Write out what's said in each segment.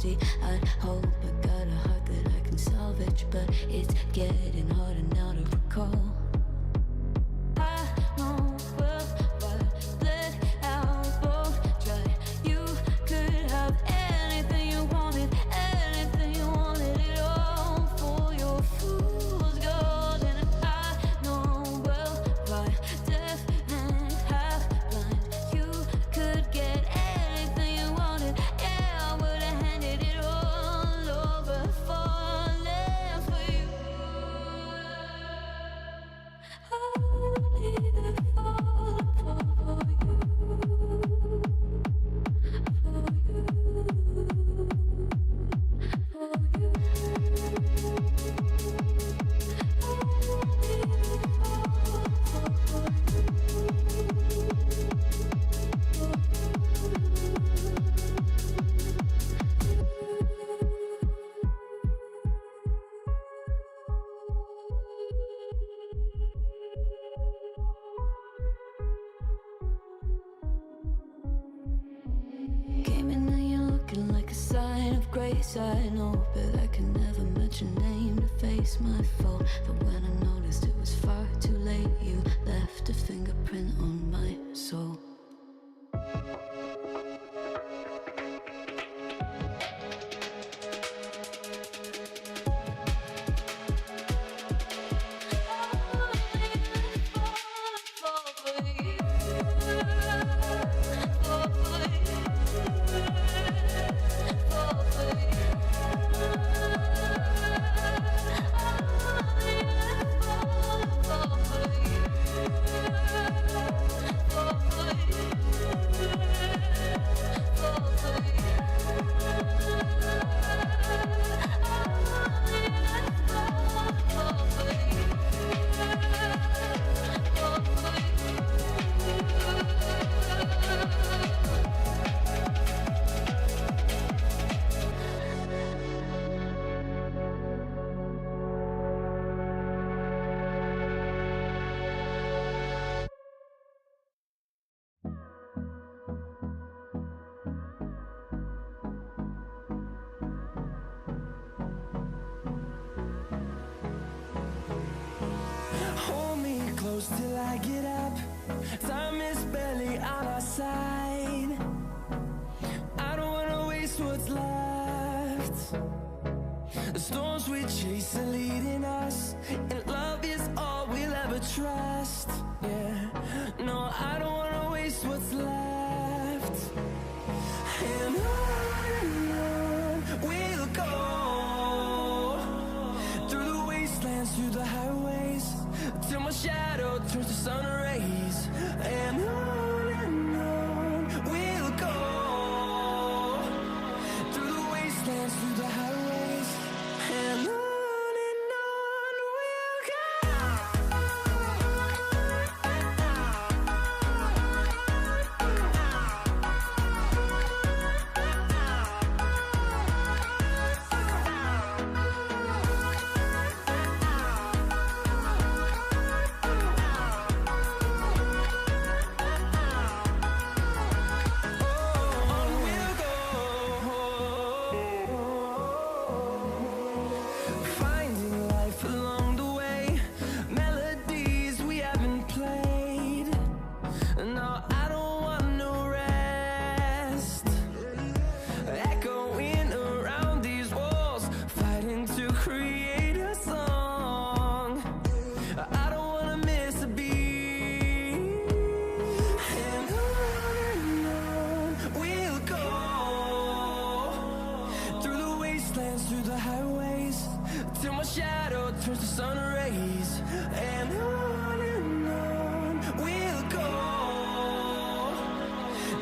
empty. I'd hope I got a heart that I can salvage, but it's getting harder now to recall. I know we'll let out both dry. You could have anything you wanted, anything you wanted it all for your fool's gold. And I know well why deaf and half blind. You could get anything you wanted. Yeah, I would have handed it all over, falling for you. Only the fall for you, for you, for you. Only the fall for Came in and you're looking like a sign of grace. I know, but I can never mention your name to face my fault. But when I noticed it was far too late, you left a fingerprint on my soul. Hold me close till I get up. Time is barely on our side. I don't wanna waste what's left. The storms we chase are leading us, and love is all we'll ever trust. Yeah, no, I don't wanna waste what's left. And on we'll go, through the wastelands, through the highways, till my shadow turns to sun rays. And on we'll go, through the wastelands, through the highways, and on we'll go. Turns to sun rays, and on we'll go,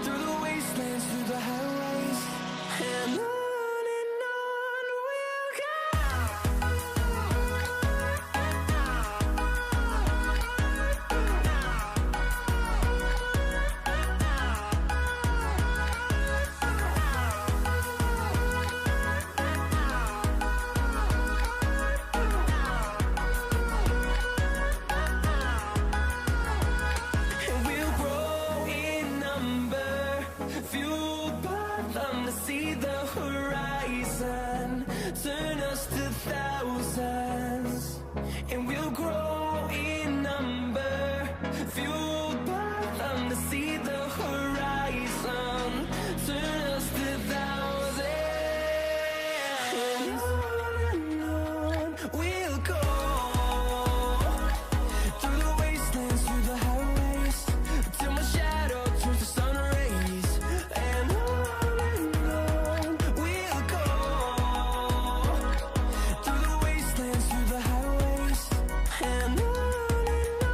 through the wastelands, through the highways, and on we'll go. See the horizon. turn us to thousands, and we'll grow in number, fueled by them to see the horizon, turn us to thousands, and on we'll go, through the wastelands, through the highways, till my shadow turns to sun rays, and on we'll go, through the wastelands, through the highways, and on we'll go.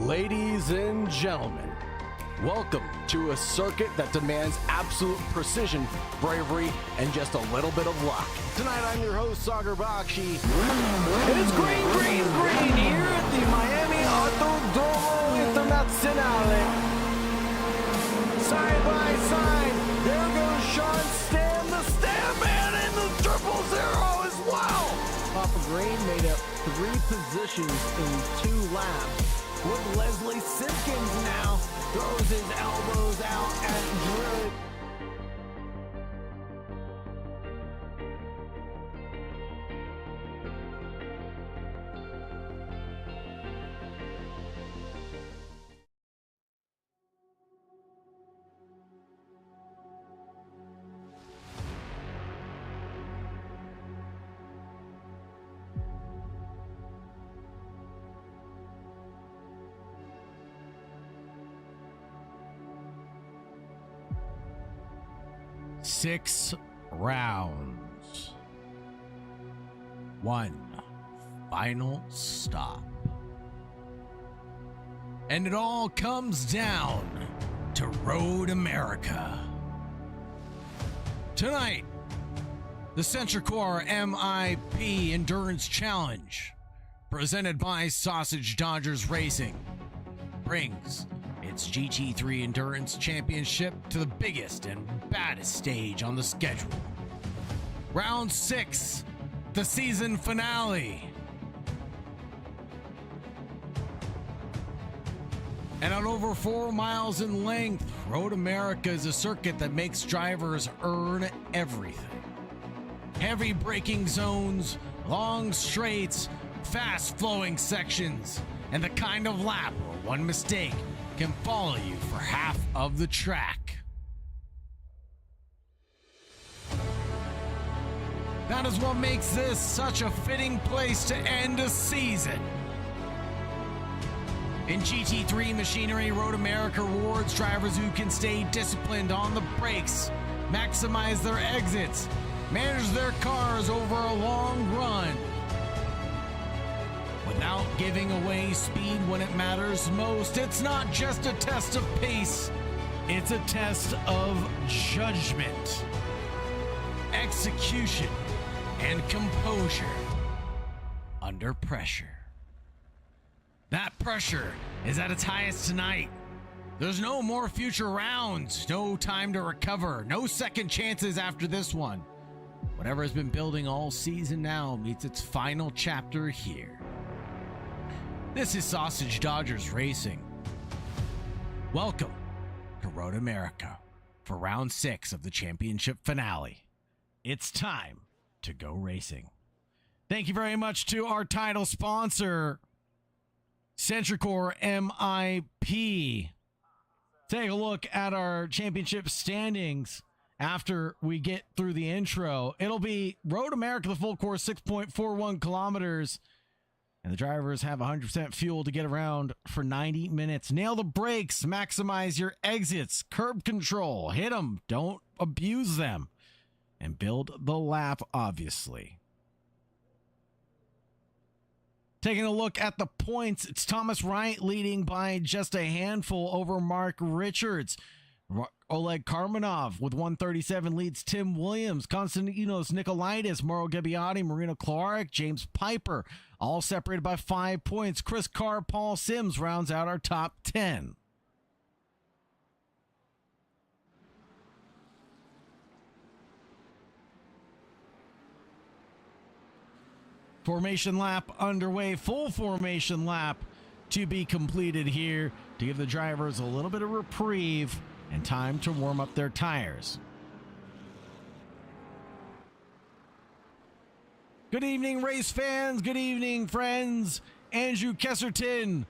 Ladies and gentlemen, welcome to a circuit that demands absolute precision, bravery, and just a little bit of luck. Tonight I'm your host, Sagar Bakshi, and it's green, green, green here at the Miami Autodromo Internazionale. Side by side, there goes Sean Stam, the Stamman, and the 000 as well. Papa Green made up 3 positions in 2 laps. With Leslie Simpkins now throws his elbows out at Drew. Six rounds. 1 final stop. And it all comes down to Road America. Tonight, the SentriCore MIP Endurance Challenge, presented by Sausage Dodgers Racing, brings its GT3 Endurance Championship to the biggest and baddest stage on the schedule. Round 6, the season finale. And at over 4 miles in length, Road America is a circuit that makes drivers earn everything. Heavy braking zones, long straights, fast-flowing sections, and the kind of lap where one mistake can follow you for half of the track. That is what makes this such a fitting place to end a season. In GT3 machinery, Road America rewards drivers who can stay disciplined on the brakes, maximize their exits, manage their cars over a long run, without giving away speed when it matters most. It's not just a test of pace, it's a test of judgment, execution, and composure under pressure. That pressure is at its highest tonight. There's no more future rounds, no time to recover, no second chances after this one. Whatever has been building all season now meets its final chapter here. This is Sausage Dodgers Racing. Welcome to Road America for round 6 of the championship finale. It's time to go racing. Thank you very much to our title sponsor, SentriCore MIP. Take a look at our championship standings after we get through the intro. It'll be Road America, the full course, 6.41 kilometers. And the drivers have 100% fuel to get around for 90 minutes. Nail the brakes, maximize your exits, curb control, hit them, don't abuse them, and build the lap, obviously. Taking a look at the points, it's Thomas Wright leading by just a handful over Mark Richards. Oleg Karmanov with 137 leads Tim Williams, Konstantinos Nikolaitis, Mauro Gabbiati, Marina Clark, James Piper, all separated by 5 points. Chris Carr, Paul Sims rounds out our top 10. Formation lap underway, full formation lap to be completed here to give the drivers a little bit of reprieve and time to warm up their tires. Good evening, race fans. Good evening, friends. Andrew Kesserton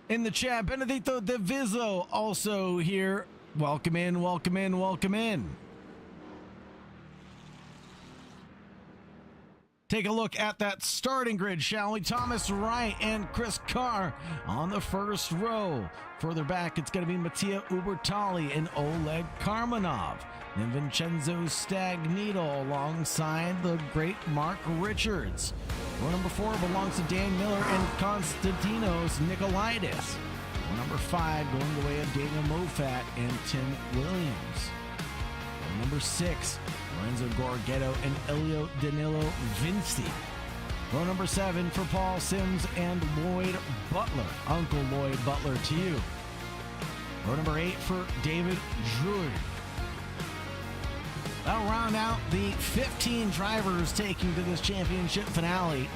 in the chat. Benedito De Vizzo also here. Welcome in, welcome in, welcome in. Take a look at that starting grid, shall we? Thomas Wright and Chris Carr on the first row. Further back, it's going to be Mattia Ubertali and Oleg Karmanov. Then Vincenzo Stagnito alongside the great Mark Richards. Row number 4 belongs to Dan Miller and Konstantinos Nikolaitis. Row number 5 going the way of Daniel Moffat and Tim Williams. Row number 6, Lorenzo Gorgetto and Elio Danilo Vinci. Row number 7 for Paul Sims and Lloyd Butler. Uncle Lloyd Butler to you. Row number 8 for David Jourde. That'll round out the 15 drivers taking to this championship finale.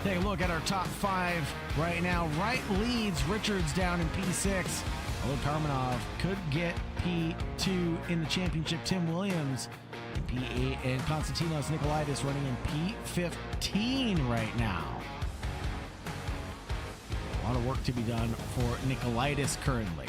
Take a look at our top 5 right now. Wright leads, Richards down in P6. Oleg Karmanov could get P2 in the championship. Tim Williams in P8 and Konstantinos Nikolaitis running in P15 right now. A lot of work to be done for Nikolaitis currently.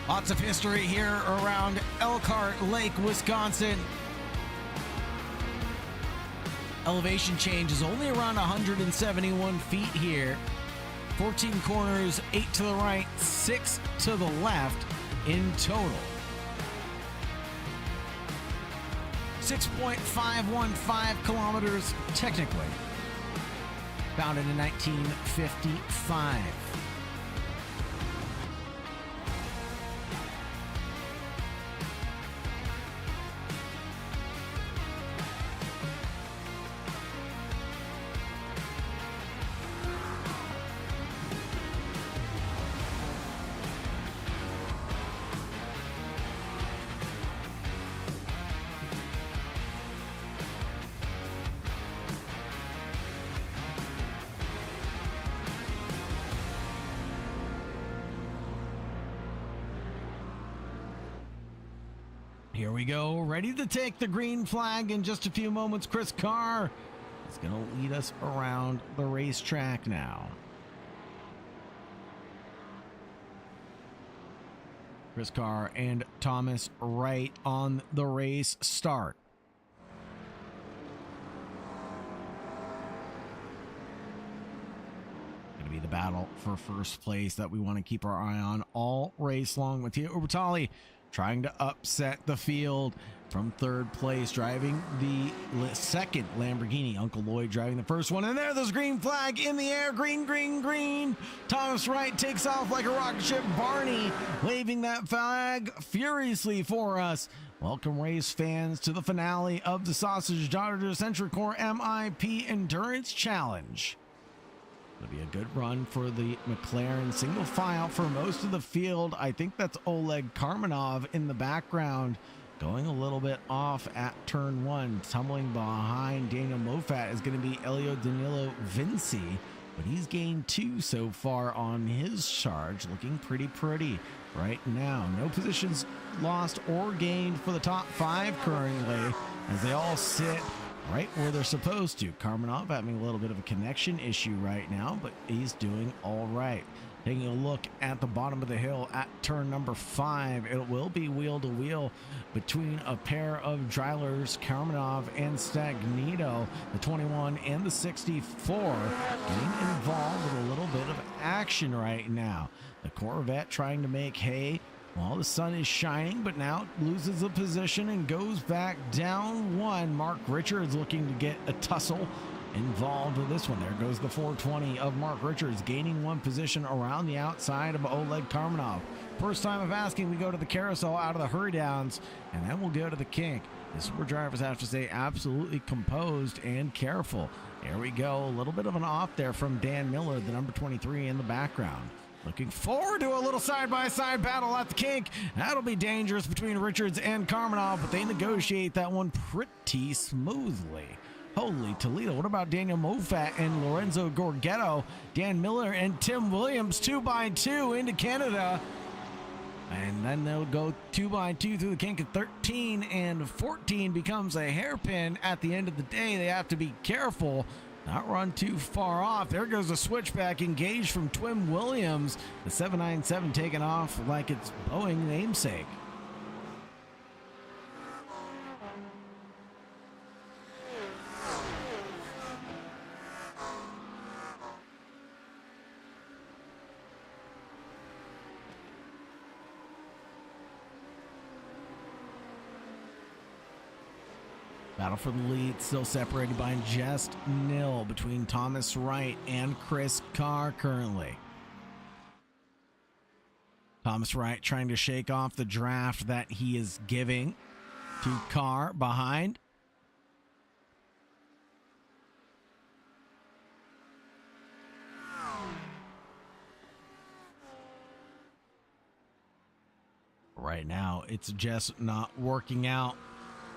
Lots of history here around Elkhart Lake, Wisconsin. Elevation change is only around 171 feet here. 14 corners, 8 to the right, 6 to the left in total. 6.515 kilometers technically. Founded in 1955. Here we go, ready to take the green flag in just a few moments. Chris Carr is going to lead us around the racetrack now. Chris Carr and Thomas Wright on the race start. Going to be the battle for first place that we want to keep our eye on all race long. Mattia Ubertali trying to upset the field from third place, driving the second Lamborghini. Uncle Lloyd driving the first one. And there's the green flag in the air. Green, green, green. Thomas Wright takes off like a rocket ship. Barney waving that flag furiously for us. Welcome, race fans, to the finale of the Sausage Dodger SentriCore MIP Endurance Challenge. It'll be a good run for the McLaren single file for most of the field. I think that's Oleg Karmanov in the background, going a little bit off at turn 1. Tumbling behind Daniel Moffat is going to be Elio Danilo Vinci, but he's gained 2 so far on his charge. Looking pretty right now. No positions lost or gained for the top 5 currently, as they all sit right where they're supposed to. Karmanov having a little bit of a connection issue right now, but he's doing all right. Taking a look at the bottom of the hill at turn number 5, it will be wheel to wheel between a pair of drivers, Karmanov and Stagnito, the 21 and the 64, getting involved with a little bit of action right now. The Corvette trying to make hay while the sun is shining, but now loses the position and goes back down one. Mark Richards looking to get a tussle involved with this one. There goes the 420 of Mark Richards, gaining one position around the outside of Oleg Karmanov. First time of asking, we go to the carousel out of the hurry downs, and then we'll go to the kink. This is where drivers have to stay absolutely composed and careful. There we go. A little bit of an off there from Dan Miller, the number 23 in the background. Looking forward to a little side-by-side battle at the kink. That'll be dangerous between Richards and Karmanov, but they negotiate that one pretty smoothly. Holy Toledo. What about Daniel Moffat and Lorenzo Gorgetto? Dan Miller and Tim Williams 2x2 into Canada. And then they'll go 2x2 through the kink at 13, and 14 becomes a hairpin at the end of the day. They have to be careful, not run too far off. There goes the switchback engaged from Twim Williams. The 797 taken off like it's Boeing namesake. Battle for the lead, still separated by just nil between Thomas Wright and Chris Carr currently. Thomas Wright trying to shake off the draft that he is giving to Carr behind. Right now, it's just not working out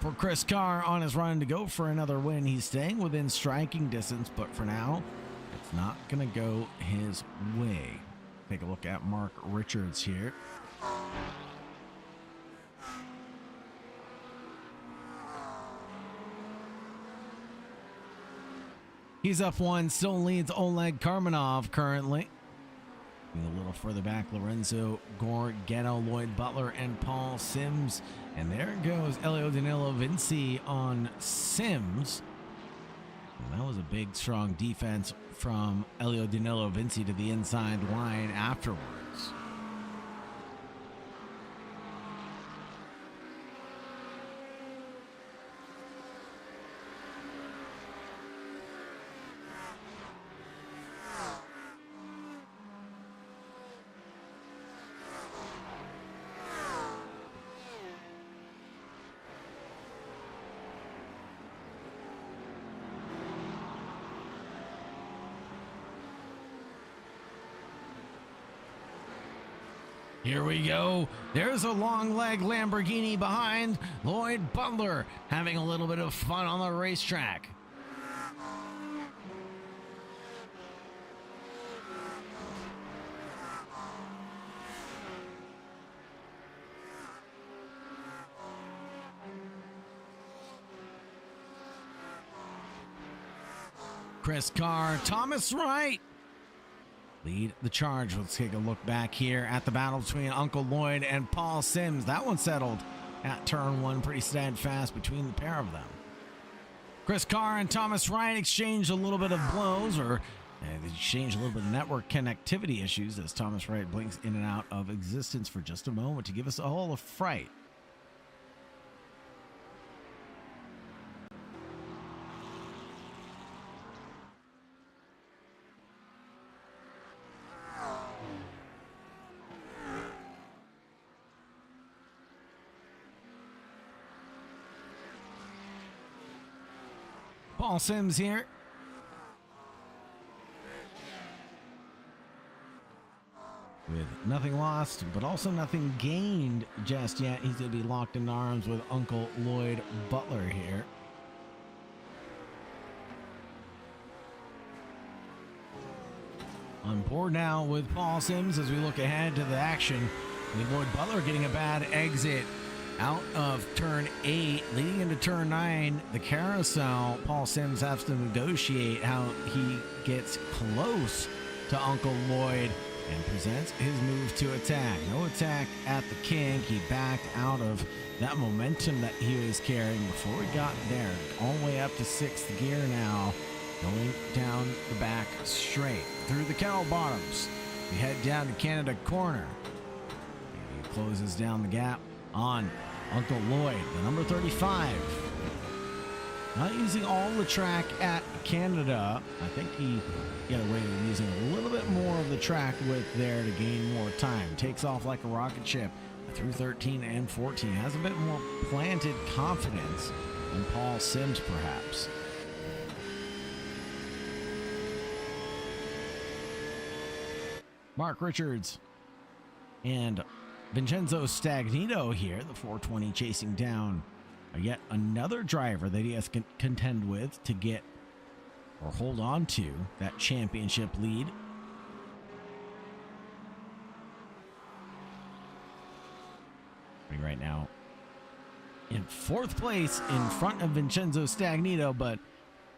for Chris Carr on his run to go for another win. He's staying within striking distance, but for now, it's not going to go his way. Take a look at Mark Richards here. He's up one, still leads Oleg Karmanov currently. A little further back, Lorenzo Gorgetto, Lloyd Butler, and Paul Sims. And there goes Elio Danilo Vinci on Sims. And that was a big, strong defense from Elio Danilo Vinci to the inside line afterwards. Here we go. There's a long leg Lamborghini behind. Lloyd Butler having a little bit of fun on the racetrack. Chris Carr, Thomas Wright lead the charge. Let's take a look back here at the battle between Uncle Lloyd and Paul Sims. That one settled at turn one, pretty steadfast between the pair of them. Chris Carr and Thomas Wright exchanged a little bit of blows, or they exchanged a little bit of network connectivity issues as Thomas Wright blinks in and out of existence for just a moment to give us all a fright. Paul Sims here. With nothing lost, but also nothing gained just yet. He's going to be locked in arms with Uncle Lloyd Butler here. On board now with Paul Sims as we look ahead to the action. With Lloyd Butler getting a bad exit Out of turn 8, leading into turn 9, the carousel, Paul Sims has to negotiate how he gets close to Uncle Lloyd and presents his move to attack. No attack at the king. He backed out of that momentum that he was carrying before he got there. All the way up to 6th gear now, going down the back straight. Through the kettle bottoms, we head down to Canada Corner. And he closes down the gap on Uncle Lloyd, the number 35. Not using all the track at Canada. I think he got away with using a little bit more of the track width there to gain more time. Takes off like a rocket ship through 13 and 14. Has a bit more planted confidence than Paul Sims, perhaps. Mark Richards and Vincenzo Stagnito here, the 420 chasing down yet another driver that he has to contend with to get or hold on to that championship lead. Right now in 4th place in front of Vincenzo Stagnito, but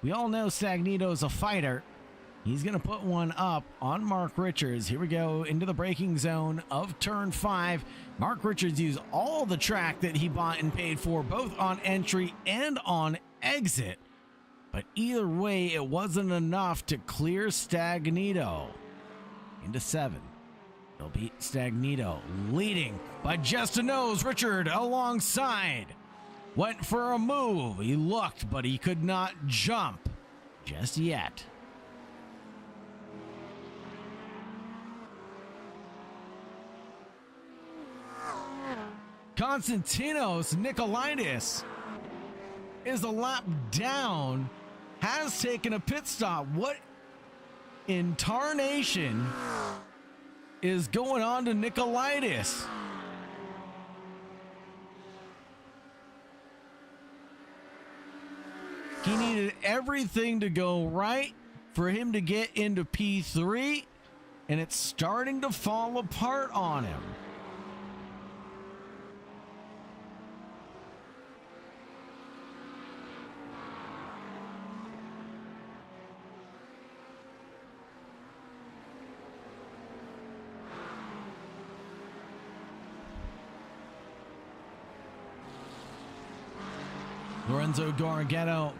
we all know Stagnito's a fighter. He's going to put one up on Mark Richards. Here we go into the braking zone of turn 5. Mark Richards used all the track that he bought and paid for, both on entry and on exit. But either way, it wasn't enough to clear Stagnito into 7. He'll beat Stagnito, leading by just a nose. Richard alongside. Went for a move. He looked, but he could not jump just yet. Konstantinos Nikolaitis is a lap down, has taken a pit stop. What in tarnation is going on to Nikolaitis? He needed everything to go right for him to get into P3, and it's starting to fall apart on him. Lorenzo Garghetto,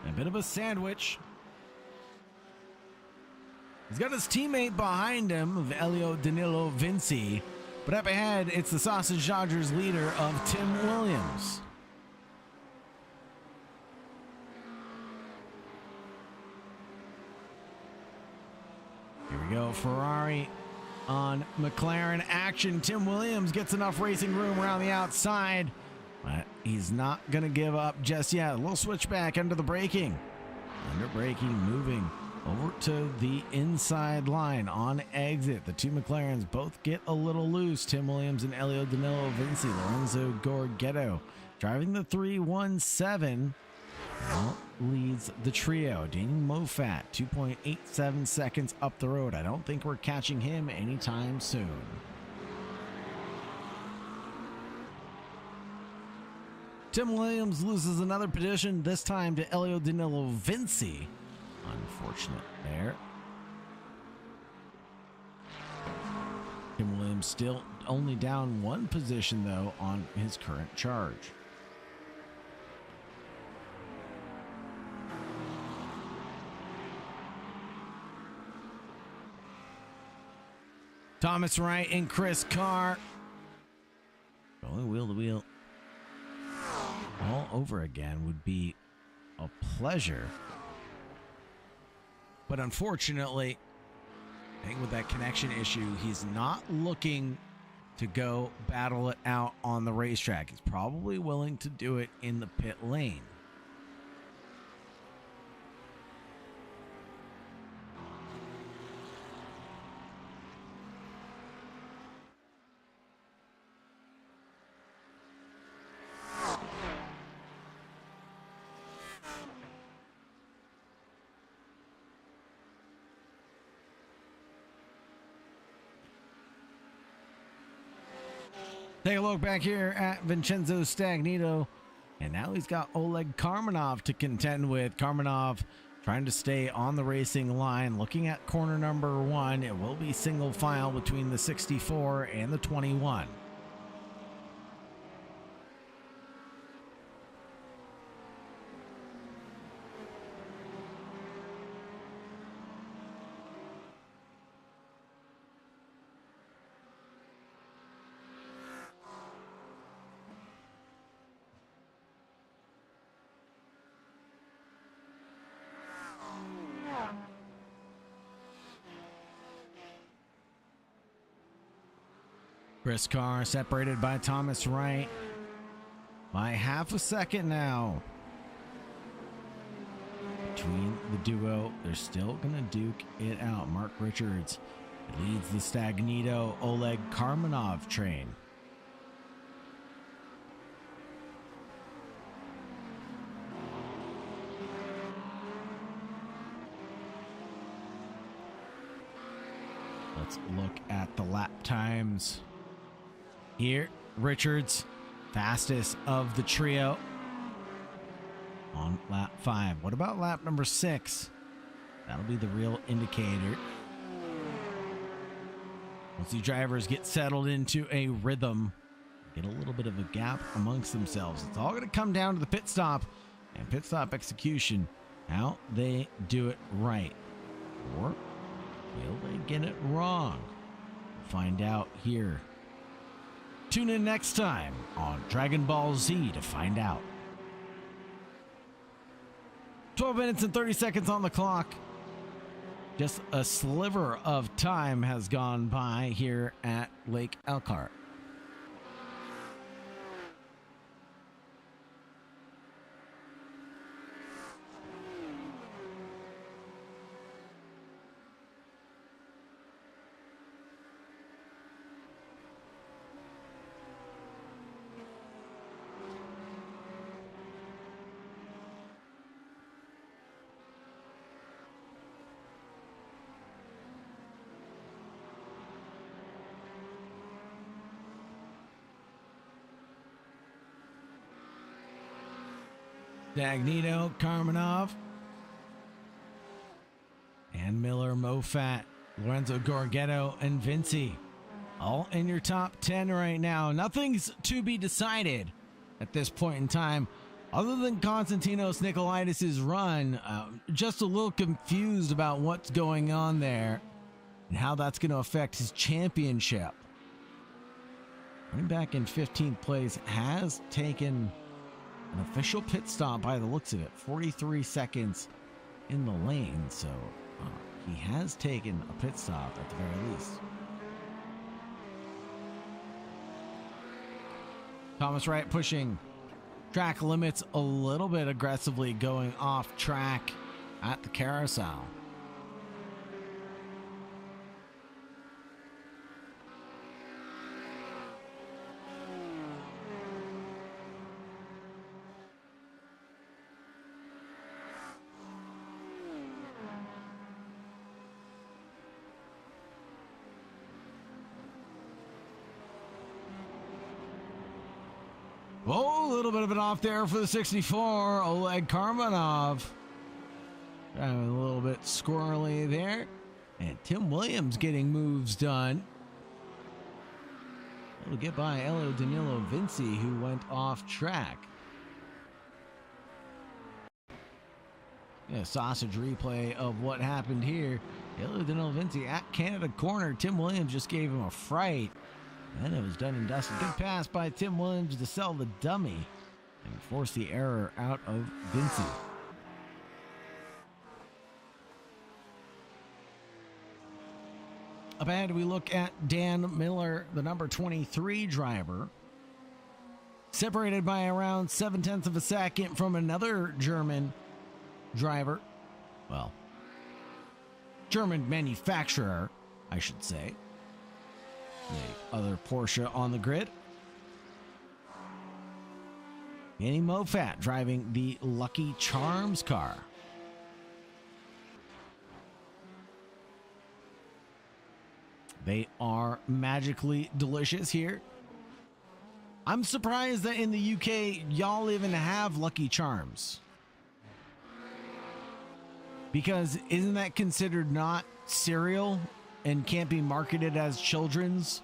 a bit of a sandwich. He's got his teammate behind him, of Elio Danilo Vinci, but up ahead, it's the Sausage Dodgers leader of Tim Williams. Here we go, Ferrari on McLaren action. Tim Williams gets enough racing room around the outside, but he's not going to give up just yet. A little switchback under the braking. Under braking, moving over to the inside line on exit. The two McLarens both get a little loose. Tim Williams and Elio Danilo Vinci. Lorenzo Garghetto driving the 317 now leads the trio. Daniel Moffat, 2.87 seconds up the road. I don't think we're catching him anytime soon. Tim Williams loses another position, this time to Elio Danilo Vinci. Unfortunate there. Tim Williams still only down one position, though, on his current charge. Thomas Wright and Chris Carr going wheel to wheel all over again would be a pleasure. But unfortunately, I think with that connection issue, he's not looking to go battle it out on the racetrack. He's probably willing to do it in the pit lane. Take a look back here at Vincenzo Stagnito. And now he's got Oleg Karmanov to contend with. Karmanov trying to stay on the racing line. Looking at corner number 1. It will be single file between the 64 and the 21. Chris Carr separated by Thomas Wright by half a second now. Between the duo, they're still going to duke it out. Mark Richards leads the Stagnito Oleg Karmanov train. Let's look at the lap times. Here, Richards, fastest of the trio on lap 5. What about lap number 6? That'll be the real indicator. Once the drivers get settled into a rhythm, get a little bit of a gap amongst themselves. It's all going to come down to the pit stop and pit stop execution. How they do it right. Or will they get it wrong? We'll find out here. Tune in next time on Dragon Ball Z to find out. 12 minutes and 30 seconds on the clock. Just a sliver of time has gone by here at Lake Elkhart. Stagnito, Karmanov, and Miller, Mofat, Lorenzo Gorgetto, and Vinci. All in your top 10 right now. Nothing's to be decided at this point in time other than Konstantinos Nikolaidis' run. Just a little confused about what's going on there and how that's going to affect his championship. Running back in 15th place has taken an official pit stop by the looks of it. 43 seconds in the lane, so he has taken a pit stop at the very least. Thomas Wright pushing track limits a little bit aggressively, going off track at the carousel. Oh, a little bit of it off there for the 64. Oleg Karmanov. A little bit squirrely there. And Tim Williams getting moves done. It'll get by Elio Danilo Vinci, who went off track. Yeah, sausage replay of what happened here. Elio Danilo Vinci at Canada Corner. Tim Williams just gave him a fright. And it was done and dusted. Good pass by Tim Williams to sell the dummy and force the error out of Vinci. Up ahead, we look at Dan Miller, the number 23 driver. Separated by around 0.7 of a second from another German driver. Well, German manufacturer, I should say. The other Porsche on the grid. Danny Mofat driving the Lucky Charms car. They are magically delicious here. I'm surprised that in the UK, y'all even have Lucky Charms. Because isn't that considered not cereal and can't be marketed as children's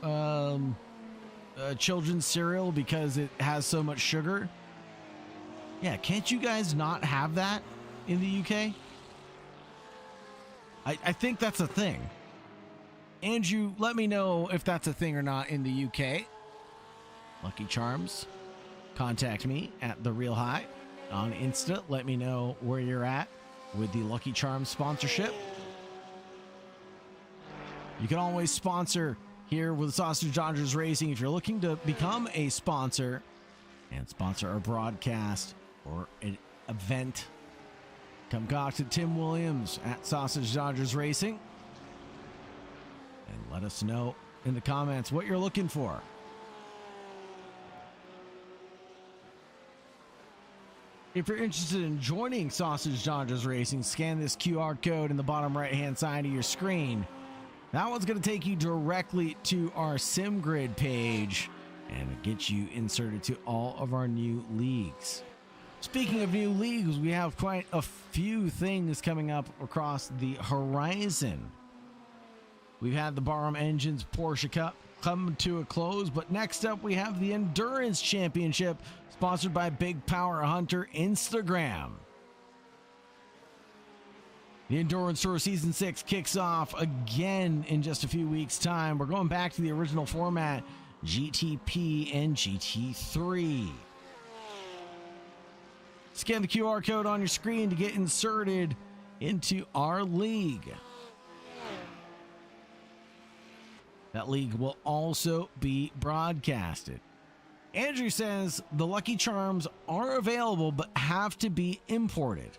cereal because it has so much sugar? Yeah, can't you guys not have that in the UK? I think that's a thing. Andrew, let me know if that's a thing or not in the UK. Lucky Charms, contact me at The Real High on Insta. Let me know where you're at with the Lucky Charms sponsorship. You can always sponsor here with Sausage Dodgers Racing if you're looking to become a sponsor and sponsor our broadcast or an event. Come talk to Tim Williams at Sausage Dodgers Racing and let us know in the comments what you're looking for. If you're interested in joining Sausage Dodgers Racing, scan this QR code in the bottom right-hand side of your screen. That one's going to take you directly to our SimGrid page and get you inserted to all of our new leagues. Speaking of new leagues, we have quite a few things coming up across the horizon. We've had the Barham Engines Porsche Cup come to a close, but next up we have the Endurance Championship, sponsored by Big Power Hunter Instagram. The Endurance Tour Season 6 kicks off again in just a few weeks' time. We're going back to the original format, GTP and GT3. Scan the QR code on your screen to get inserted into our league. That league will also be broadcasted. Andrew says the Lucky Charms are available but have to be imported.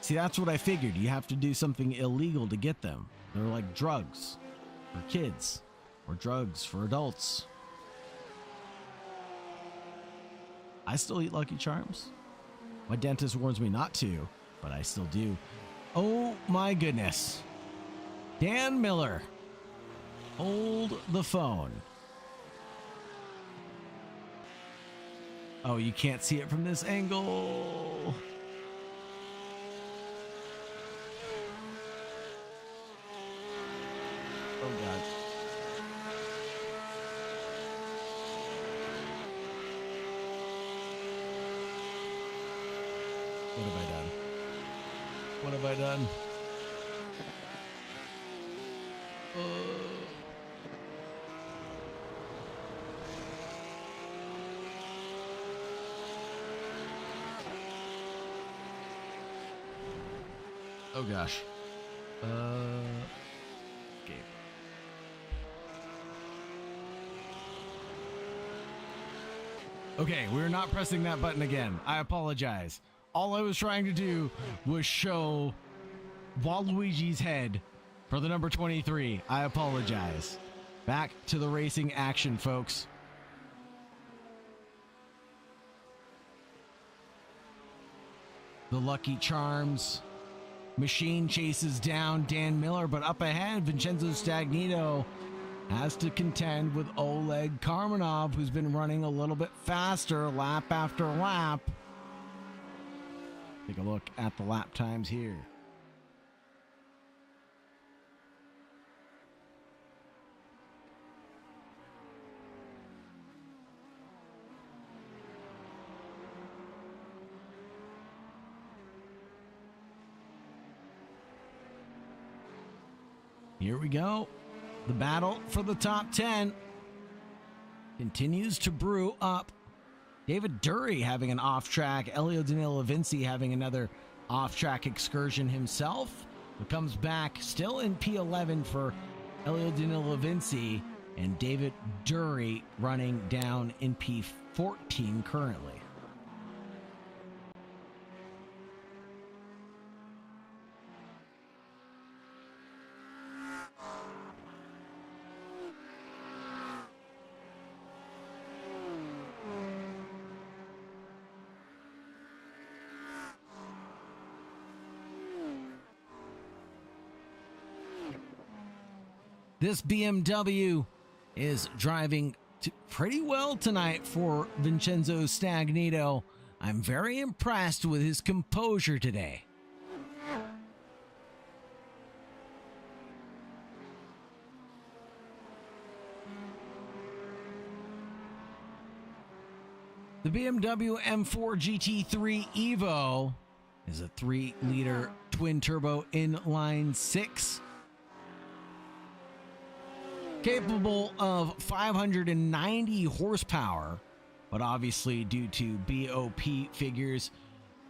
See, that's what I figured. You have to do something illegal to get them. They're like drugs for kids or drugs for adults. I still eat Lucky Charms. My dentist warns me not to, but I still do. Oh my goodness. Dan Miller, hold the phone. Oh, you can't see it from this angle. Oh God. What have I done? What have I done? Oh gosh. Okay. Okay, we're not pressing that button again. I apologize. All I was trying to do was show Waluigi's head for the number 23. I apologize. Back to the racing action, folks. The Lucky Charms machine chases down Dan Miller, but up ahead, Vincenzo Stagnito has to contend with Oleg Karmanov, who's been running a little bit faster lap after lap. Take a look at the lap times here. Here we go. The battle for the top 10 continues to brew up. David Dury having an off-track. Elio Danilo Vinci having another off-track excursion himself. It comes back still in P11 for Elio Danilo Vinci, and David Dury running down in P14 currently. This BMW is driving pretty well tonight for Vincenzo Stagnito. I'm very impressed with his composure today. The BMW M4 GT3 Evo is a 3-liter twin-turbo inline 6, capable of 590 horsepower, but obviously due to BOP figures,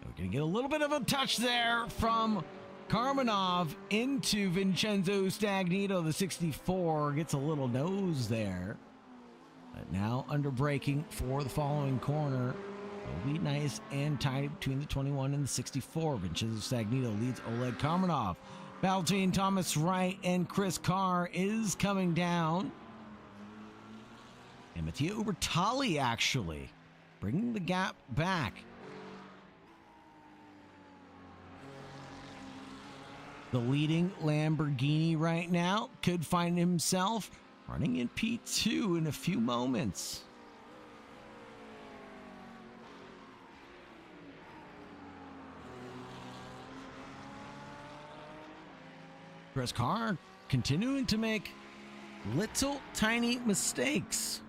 we're going to get a little bit of a touch there from Karmanov into Vincenzo Stagnito. The 64 gets a little nose there. But now under braking for the following corner. It'll be nice and tight between the 21 and the 64. Vincenzo Stagnito leads Oleg Karmanov. Battle between Thomas Wright and Chris Carr is coming down. And Mattia Ubertali actually bringing the gap back. The leading Lamborghini right now could find himself running in P2 in a few moments. Chris Carr continuing to make little tiny mistakes.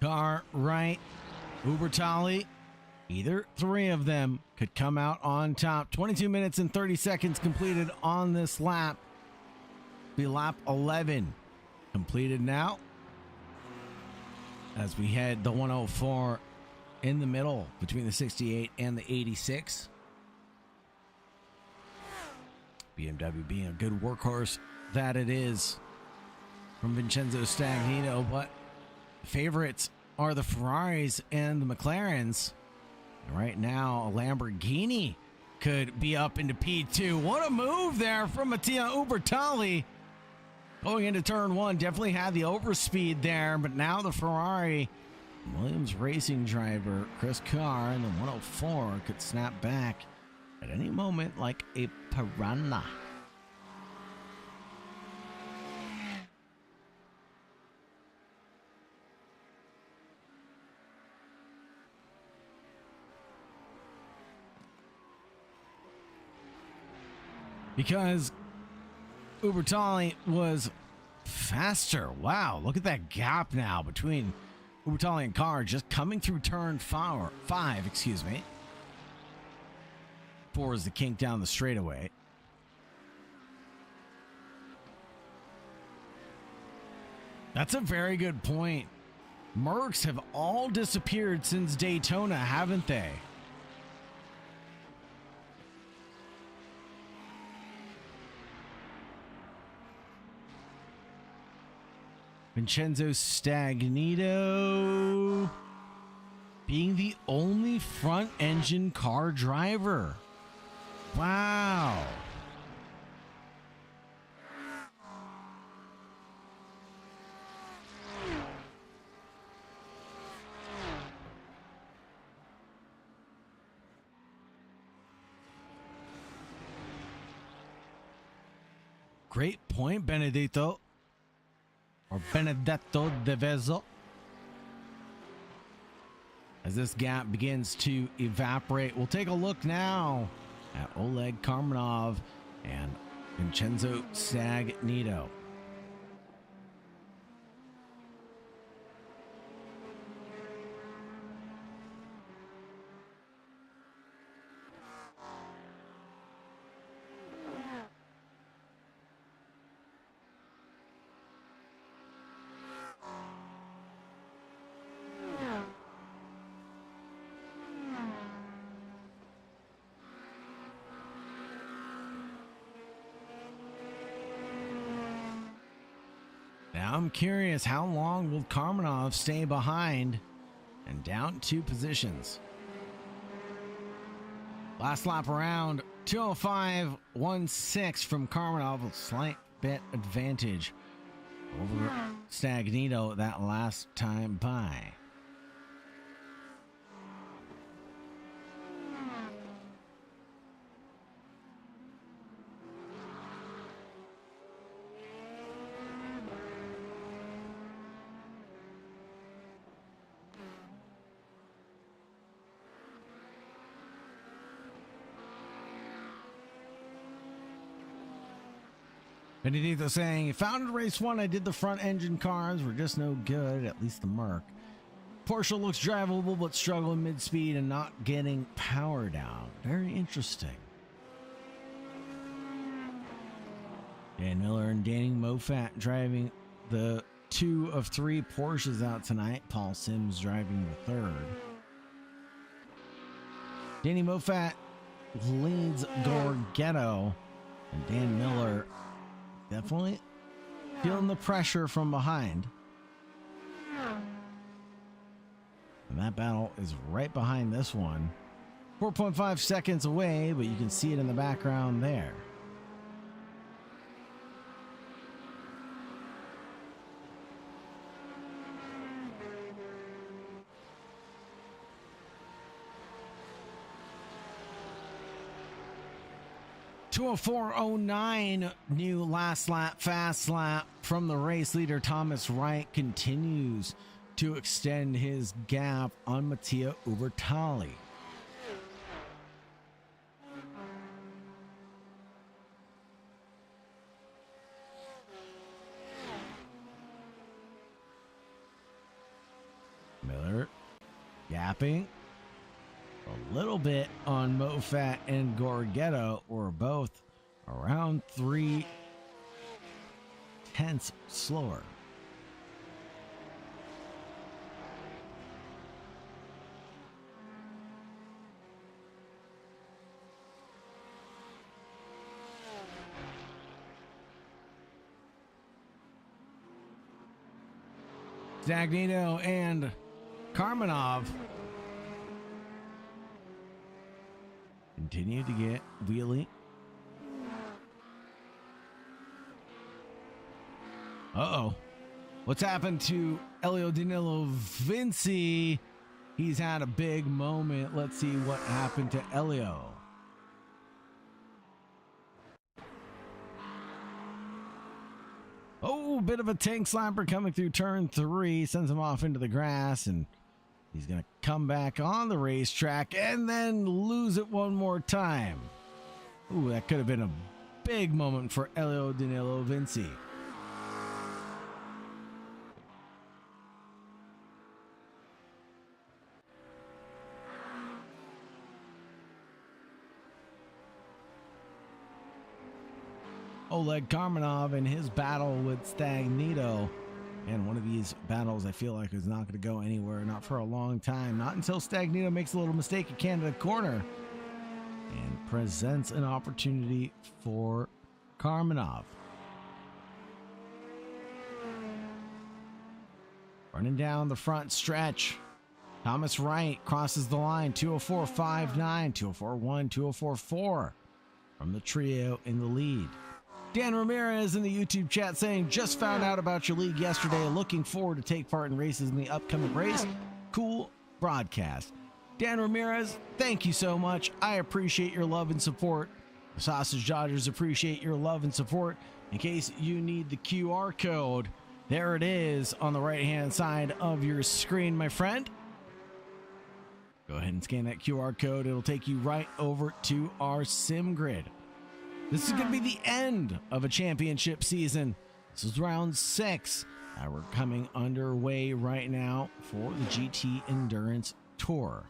Carr, Wright, Ubertali, either three of them could come out on top. 22 minutes and 30 seconds completed on this lap. Be lap 11 completed now as we head the 104 in the middle between the 68 and the 86. BMW being a good workhorse that it is from Vincenzo Stagnito, but favorites are the Ferraris and the McLarens. And right now, a Lamborghini could be up into P2. What a move there from Mattia Ubertali. Going into turn one, definitely had the overspeed there, but now the Ferrari Williams racing driver Chris Carr in the 104 could snap back at any moment like a piranha. Because Ubertali was faster. Wow, look at that gap now between Ubertali and Carr just coming through turn five, excuse me. 4 is the kink down the straightaway. That's a very good point. Mercs have all disappeared since Daytona, haven't they? Vincenzo Stagnito being the only front engine car driver. Wow. Great point, Benedetto. Or Benedetto De Vezzo. As this gap begins to evaporate, we'll take a look now at Oleg Karmanov and Vincenzo Stagnito. Now I'm curious, how long will Karmanov stay behind and down 2 positions? Last lap around, 2:05.16 from Karmanov, a slight bit advantage over Stagnito that last time by. Benedito saying, founded race 1, I did the front engine cars, were just no good, at least the Merc. Porsche looks drivable, but struggling mid-speed and not getting power down. Very interesting. Dan Miller and Danny Moffat driving the 2 of 3 Porsches out tonight. Paul Sims driving the 3rd. Danny Moffat leads Gorgetto, and Dan Miller definitely feeling the pressure from behind. And that battle is right behind this one. 4.5 seconds away, but you can see it in the background there. To a 4:09 new last lap, fast lap from the race leader. Thomas Wright continues to extend his gap on Mattia Ubertali. Miller yapping a little bit on Moffat and Gorgetto, were both around 3 tenths slower. Stagnito and Karmanov continue to get wheelie. Uh-oh. What's happened to Elio Danilo Vinci? He's had a big moment. Let's see what happened to Elio. Oh, bit of a tank slapper coming through turn 3. Sends him off into the grass, and he's going to come back on the racetrack and then lose it one more time. Ooh, that could have been a big moment for Elio Danilo Vinci. Oleg Karmanov in his battle with Stagnito. And one of these battles I feel like is not going to go anywhere, not for a long time. Not until Stagnito makes a little mistake at Canada Corner and presents an opportunity for Karmanov. Running down the front stretch, Thomas Wright crosses the line, 204.59, 204.1, 204.4 from the trio in the lead. Dan Ramirez in the YouTube chat saying, just found out about your league yesterday. Looking forward to take part in races in the upcoming race. Cool broadcast. Dan Ramirez, thank you so much. I appreciate your love and support. The Sausage Dodgers appreciate your love and support. In case you need the QR code, there it is on the right-hand side of your screen, my friend. Go ahead and scan that QR code. It'll take you right over to our SimGrid. This is going to be the end of a championship season. This is round 6. We're coming underway right now for the GT Endurance Tour.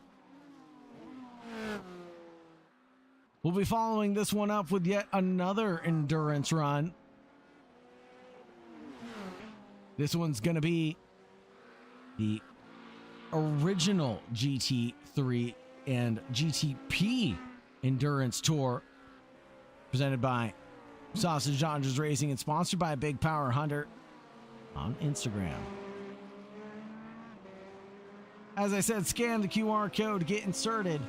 We'll be following this one up with yet another endurance run. This one's going to be the original GT3 and GTP Endurance Tour, presented by Sausage Dodgers Racing and sponsored by Big Power Hunter on Instagram. As I said, scan the QR code to get inserted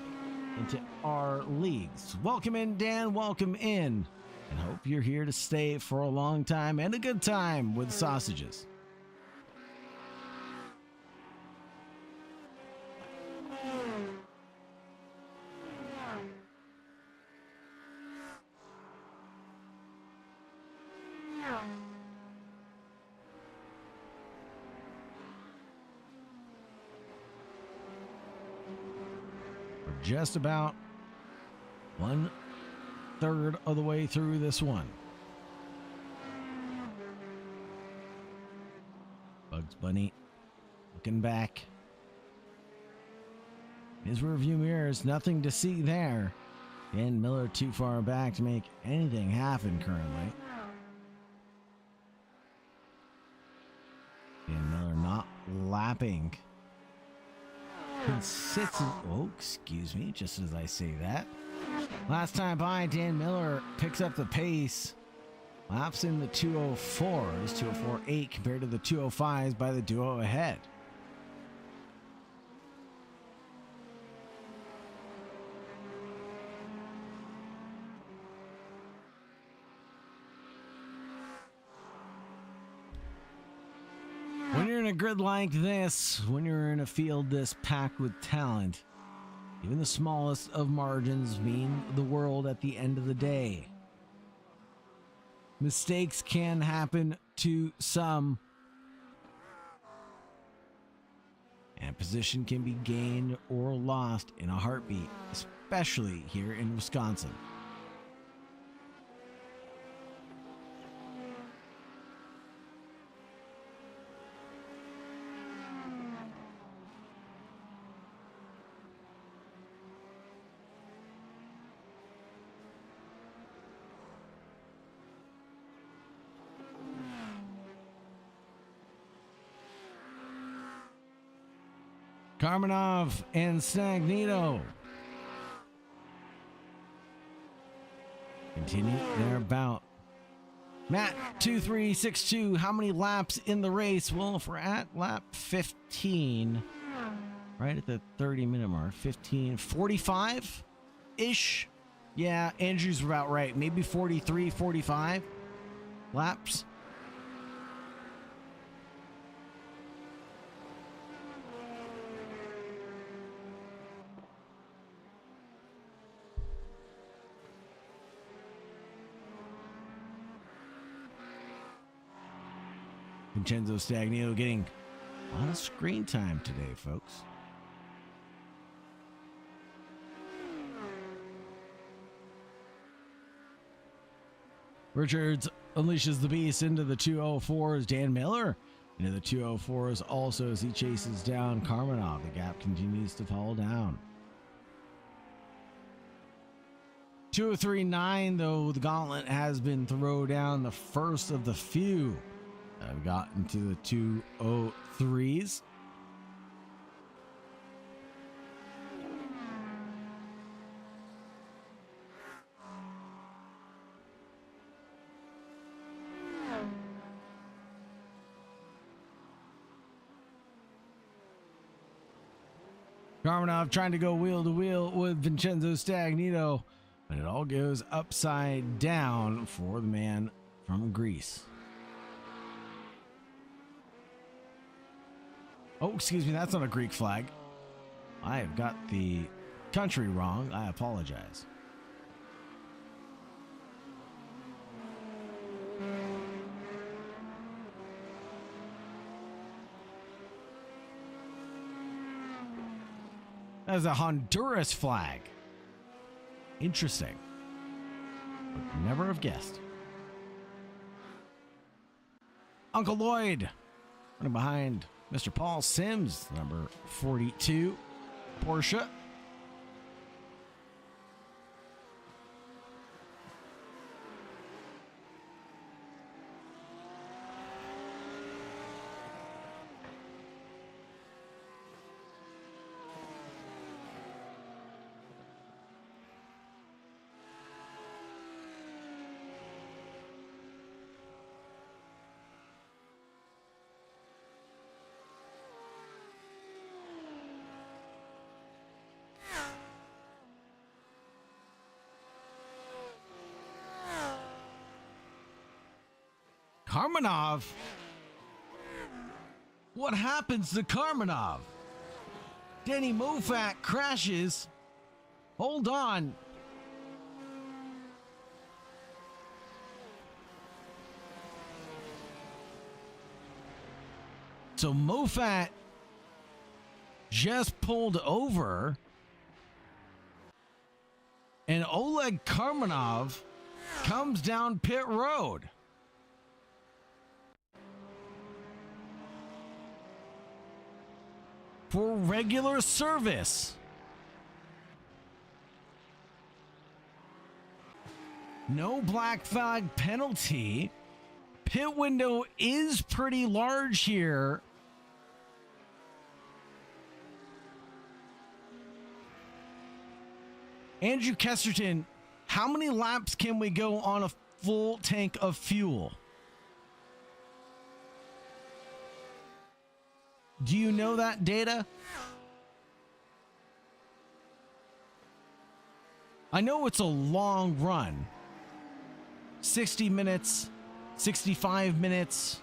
into our leagues. Welcome in, Dan. Welcome in. And hope you're here to stay for a long time and a good time with sausages. Just about 1/3 of the way through this one. Bugs Bunny looking back. His rearview mirror is nothing to see there. Dan Miller too far back to make anything happen currently. Dan Miller not lapping consistent. Oh, excuse me, just as I say that. Last time by, Dan Miller picks up the pace. Laps in the 204s, 204.8 compared to the 205s by the duo ahead. When you're in a grid like this, when you're in a field this packed with talent, even the smallest of margins mean the world at the end of the day. Mistakes can happen to some, and position can be gained or lost in a heartbeat, especially here in Wisconsin. Karmanov and Stagnito continue their bout. Matt 2362, how many laps in the race? Well, if we're at lap 15, right at the 30-minute mark, 15:45-ish. Yeah, Andrew's about right. Maybe 43, 45 laps. Vincenzo Stagnito getting a lot of screen time today, folks. Richards unleashes the beast into the 204s. Dan Miller into the 204s also as he chases down Karmanov. The gap continues to fall down. 203.9, though, the gauntlet has been thrown down. The first of the few that have gotten to the 203s. Karmanov trying to go wheel to wheel with Vincenzo Stagnito, but it all goes upside down for the man from Greece. Oh, excuse me, that's not a Greek flag. I have got the country wrong. I apologize. That's a Honduras flag. Interesting. Would never have guessed. Uncle Lloyd running behind Mr. Paul Sims, number 42, Porsche. Karmanov? What happens to Karmanov? Danny Moffat crashes. Hold on. So Moffat just pulled over, and Oleg Karmanov comes down pit road. For regular service. No black flag penalty. Pit window is pretty large here. Andrew Kesterton, how many laps can we go on a full tank of fuel? Do you know that data? I know it's a long run. 60 minutes, 65 minutes.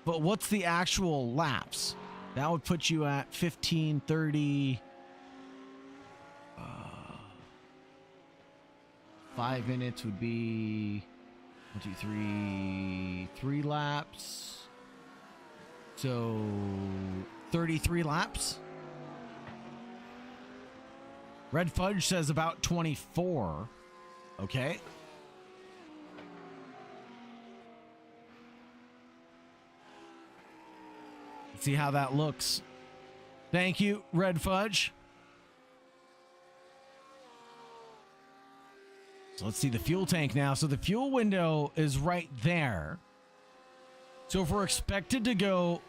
But what's the actual laps? That would put you at 15, 30. 5 minutes would be 1, 2, 3 laps. So 33 laps. Red Fudge says about 24. Okay. Let's see how that looks. Thank you, Red Fudge. So let's see the fuel tank now. So the fuel window is right there. So if we're expected to go,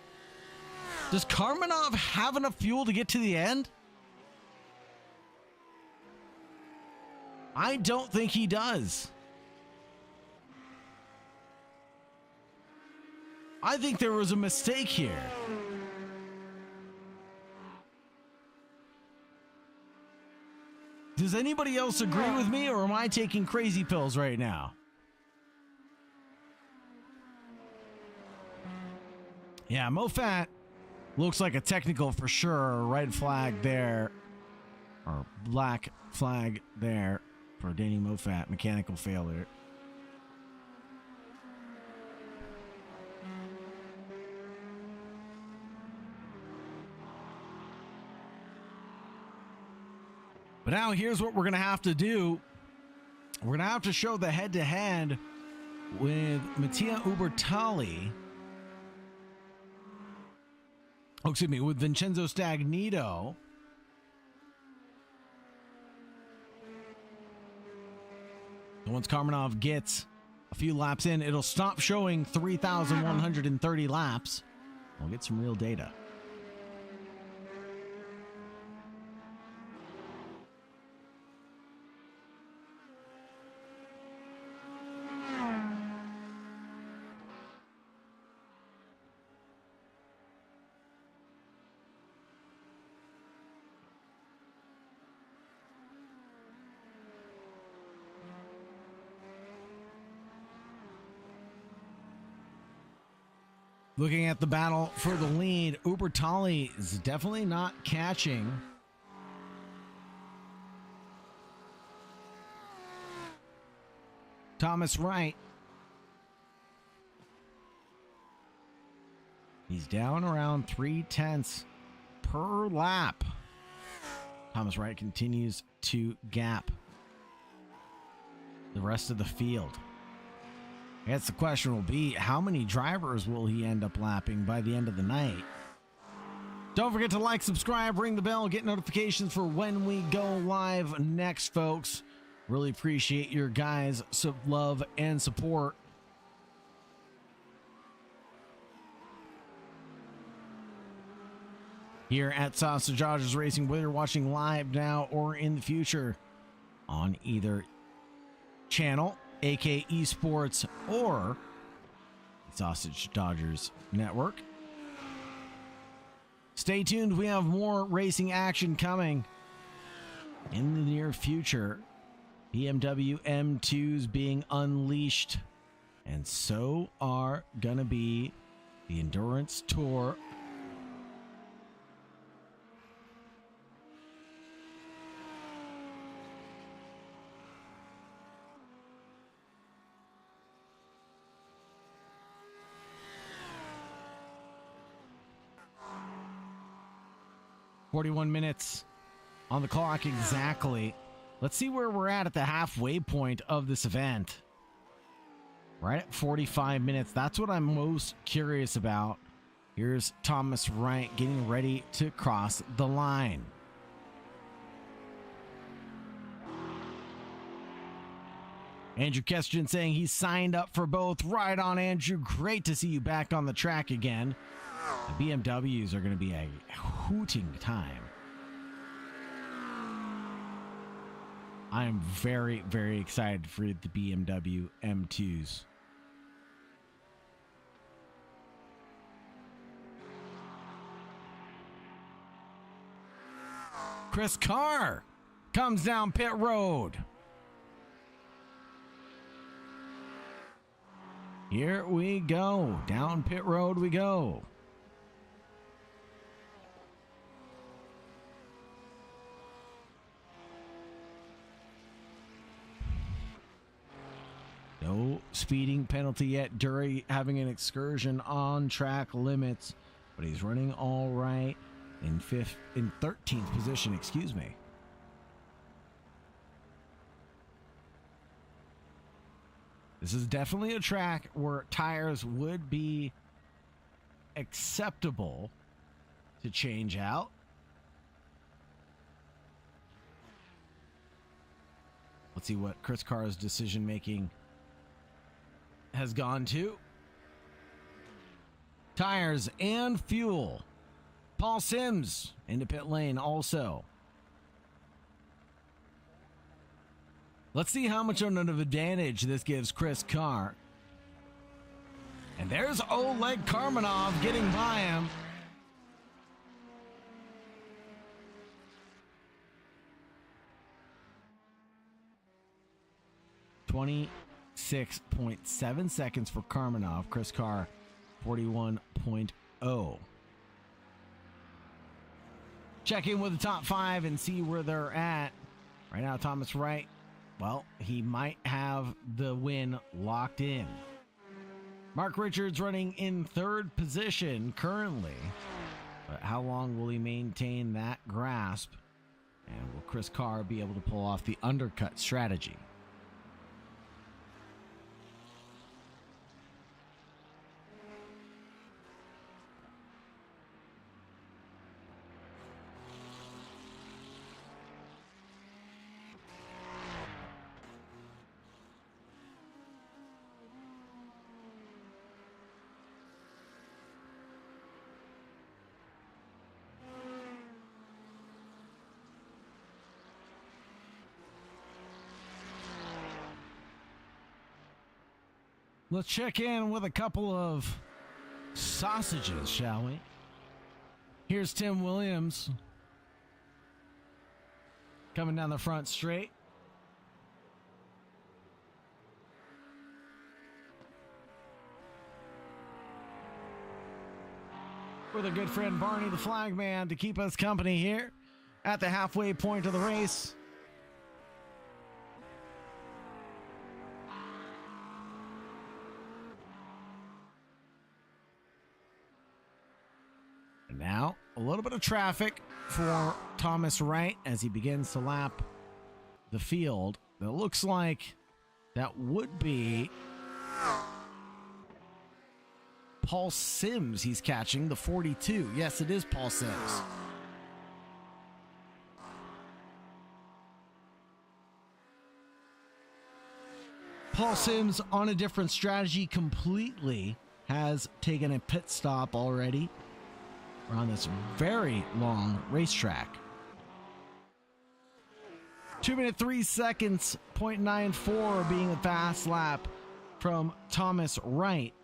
does Karmanov have enough fuel to get to the end? I don't think he does. I think there was a mistake here. Does anybody else agree with me, or am I taking crazy pills right now? Yeah, Moffat looks like a technical for sure. Red flag there, or black flag there for Danny Moffat, mechanical failure. But now here's what we're going to have to do. We're going to have to show the head-to-head with Mattia Ubertalli. Oh, excuse me, with Vincenzo Stagnito. And once Karmanov gets a few laps in, it'll stop showing 3,130 laps. We'll get some real data. Looking at the battle for the lead, Ubertalli is definitely not catching. Thomas Wright. He's down around 0.3 per lap. Thomas Wright continues to gap the rest of the field. I guess the question will be, how many drivers will he end up lapping by the end of the night? Don't forget to like, subscribe, ring the bell, get notifications for when we go live next, folks. Really appreciate your guys' love and support. Here at Sausage Dodgers Racing, whether you're watching live now or in the future on either channel, AK Esports, or Sausage Dodgers Network. Stay tuned. We have more racing action coming in the near future. BMW M2s being unleashed And so are going to be the Endurance Tour. "41 minutes on the clock exactly." Let's see where we're at the halfway point of this event. Right at 45 minutes. That's what I'm most curious about. Here's Thomas Wright getting ready to cross the line. Andrew Kesterton saying he's signed up for both. Right on, Andrew. Great to see you back on the track again. The BMWs are going to be a hooting time. I am very, very excited for the BMW M2s. Chris Carr comes down pit road. Here we go. Down pit road we go. No speeding penalty yet during having an excursion on track limits, but he's running all right in 13th position, excuse me. This is definitely a track where tires would be acceptable to change out. Let's see what Chris Carr's decision making has gone to. Tires and fuel. Paul Sims into pit lane also. Let's see how much of an advantage this gives Chris Carr. And there's Oleg Karmanov getting by him. .6.7 seconds for Karmanov. Chris Carr, 41.0. Check in with the top five and see where they're at. Right now, Thomas Wright, well, he might have the win locked in. Mark Richards running in third position currently. But how long will he maintain that grasp? And will Chris Carr be able to pull off the undercut strategy? Let's check in with a couple of sausages, shall we? Here's Tim Williams coming down the front straight. With a good friend Barney the flagman to keep us company here at the halfway point of the race. Now, a little bit of traffic for Thomas Wright as he begins to lap the field. It looks like that would be Paul Sims he's catching, the 42. Yes, it is Paul Sims. Paul Sims on a different strategy completely has taken a pit stop already. We're on this very long racetrack. 2 minutes 3 seconds, 0.94 being a fast lap from Thomas Wright.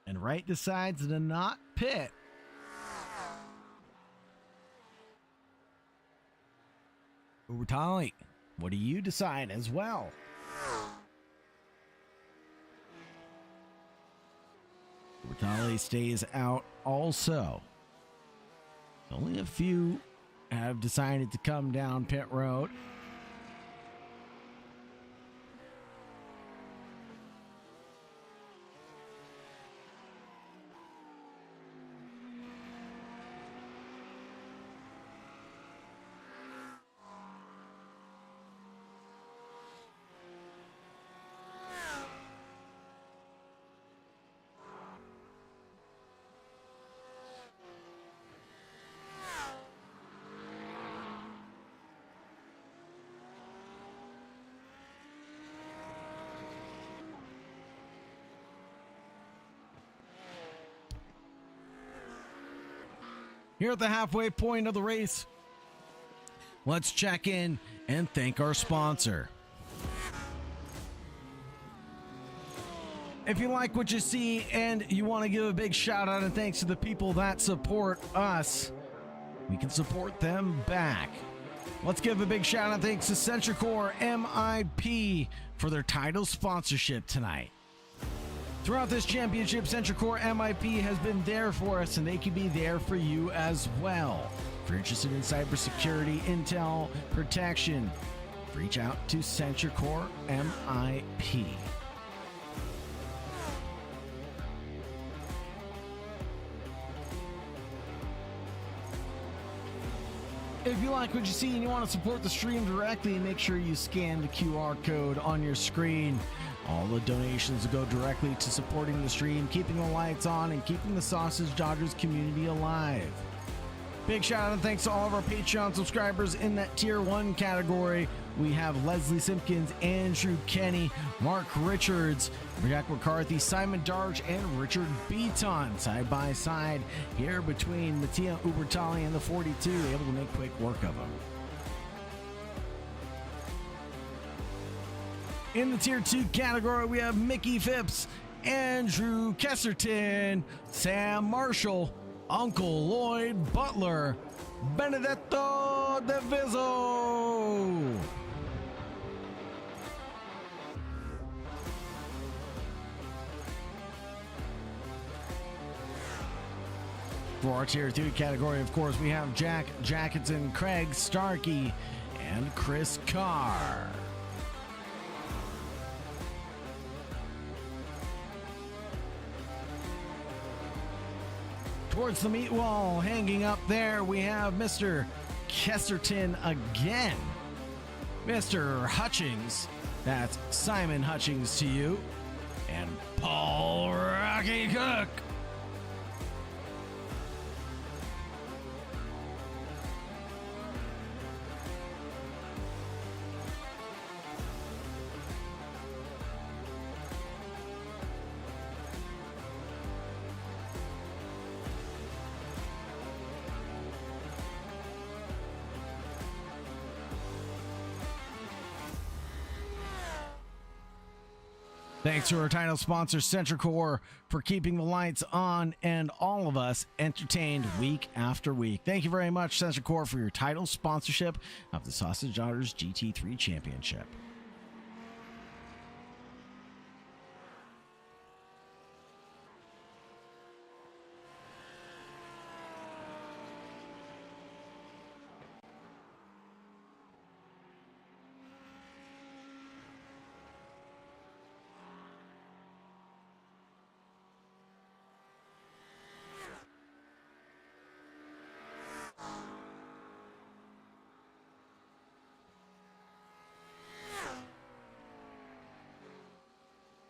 And Wright decides to not pit. Ubertali, what do you decide as well? Ubertali stays out also. Only a few have decided to come down pit road. Here at the halfway point of the race, let's check in and thank our sponsor. If you like what you see and you want to give a big shout out and thanks to the people that support us, we can support them back. Let's give a big shout out and thanks to SentriCore MIP for their title sponsorship tonight. Throughout this championship, SentriCore MIP has been there for us, and they can be there for you as well. If you're interested in cybersecurity, intel, protection, reach out to SentriCore MIP. If you like what you see and you want to support the stream directly, make sure you scan the QR code on your screen. All the donations go directly to supporting the stream, keeping the lights on, and keeping the Sausage Dodgers community alive. Big shout out and thanks to all of our Patreon subscribers in that Tier 1 category. We have Leslie Simpkins, Andrew Kenny, Mark Richards, Jack McCarthy, Simon Darch, and Richard Beaton side by side here between Mattia Ubertali and the 42, able to make quick work of them. In the Tier 2 category, we have Mickey Phipps, Andrew Kesserton, Sam Marshall, Uncle Lloyd Butler, Benedetto DeVizzo. For our Tier 2 category, of course, we have Jack Jackson, Craig Starkey, and Chris Carr. Towards the meat wall, hanging up there, we have Mr. Kesserton again. Mr. Hutchings, that's Simon Hutchings to you, and Paul Rocky Cook. Thanks to our title sponsor, SentriCore, for keeping the lights on and all of us entertained week after week. Thank you very much, SentriCore, for your title sponsorship of the Sausage Daughters GT3 Championship.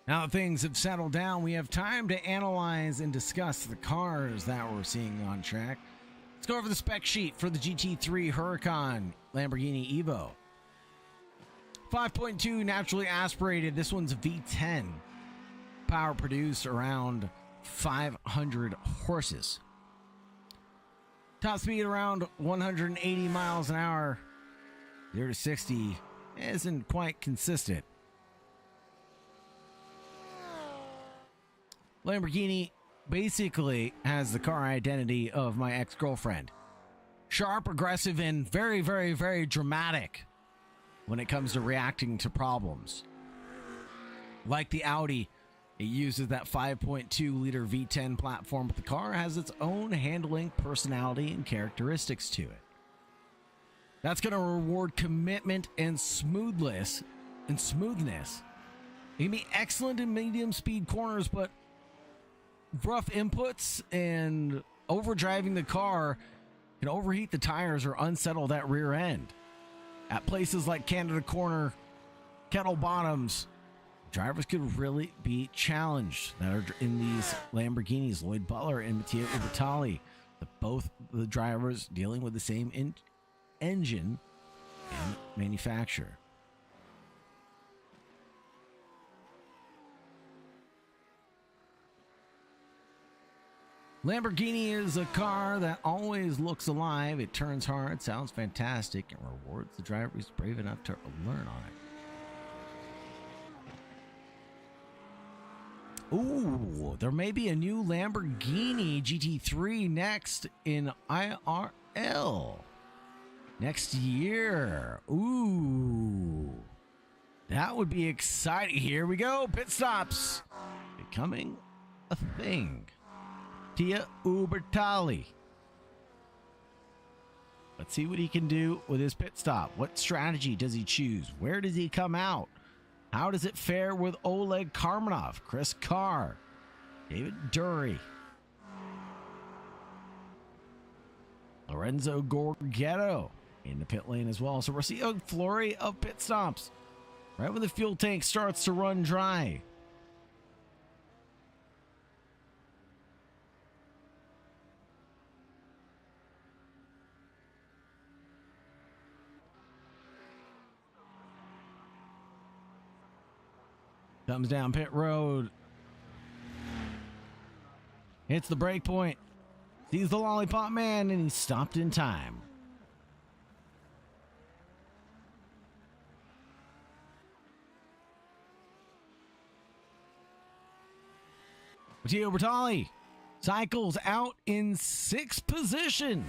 Now that things have settled down, we have time to analyze and discuss the cars that we're seeing on track. Let's go over the spec sheet for the GT3 Huracan Lamborghini Evo. 5.2 naturally aspirated. This one's a V10. Power produced around 500 horses. Top speed around 180 miles an hour. 0 to 60 isn't quite consistent. Lamborghini basically has the car identity of my ex-girlfriend. Sharp, aggressive, and very, very, very dramatic when it comes to reacting to problems. Like the Audi, it uses that 5.2 liter V10 platform, but the car has its own handling, personality, and characteristics to it. That's going to reward commitment and smoothness. It can be excellent in medium speed corners, but rough inputs and overdriving the car can overheat the tires or unsettle that rear end. At places like Canada Corner, Kettle Bottoms, drivers could really be challenged that are in these Lamborghinis. Lloyd Butler and Matteo Ubertalli, both the drivers dealing with the same engine and manufacturer. Lamborghini is a car that always looks alive. It turns hard, sounds fantastic, and rewards the driver who's brave enough to learn on it. Ooh, there may be a new Lamborghini GT3 next in IRL next year. Ooh, that would be exciting. Here we go. Pit stops becoming a thing. Tia Ubertalli. Let's see what he can do with his pit stop. What strategy does he choose? Where does he come out? How does it fare with Oleg Karmanov, Chris Carr, David Dury, Lorenzo Gorgetto in the pit lane as well? So we're seeing a flurry of pit stops right when the fuel tank starts to run dry. Comes down pit road. Hits the brake point. Sees the lollipop man, and he's stopped in time. Matteo Bertali cycles out in 6th position.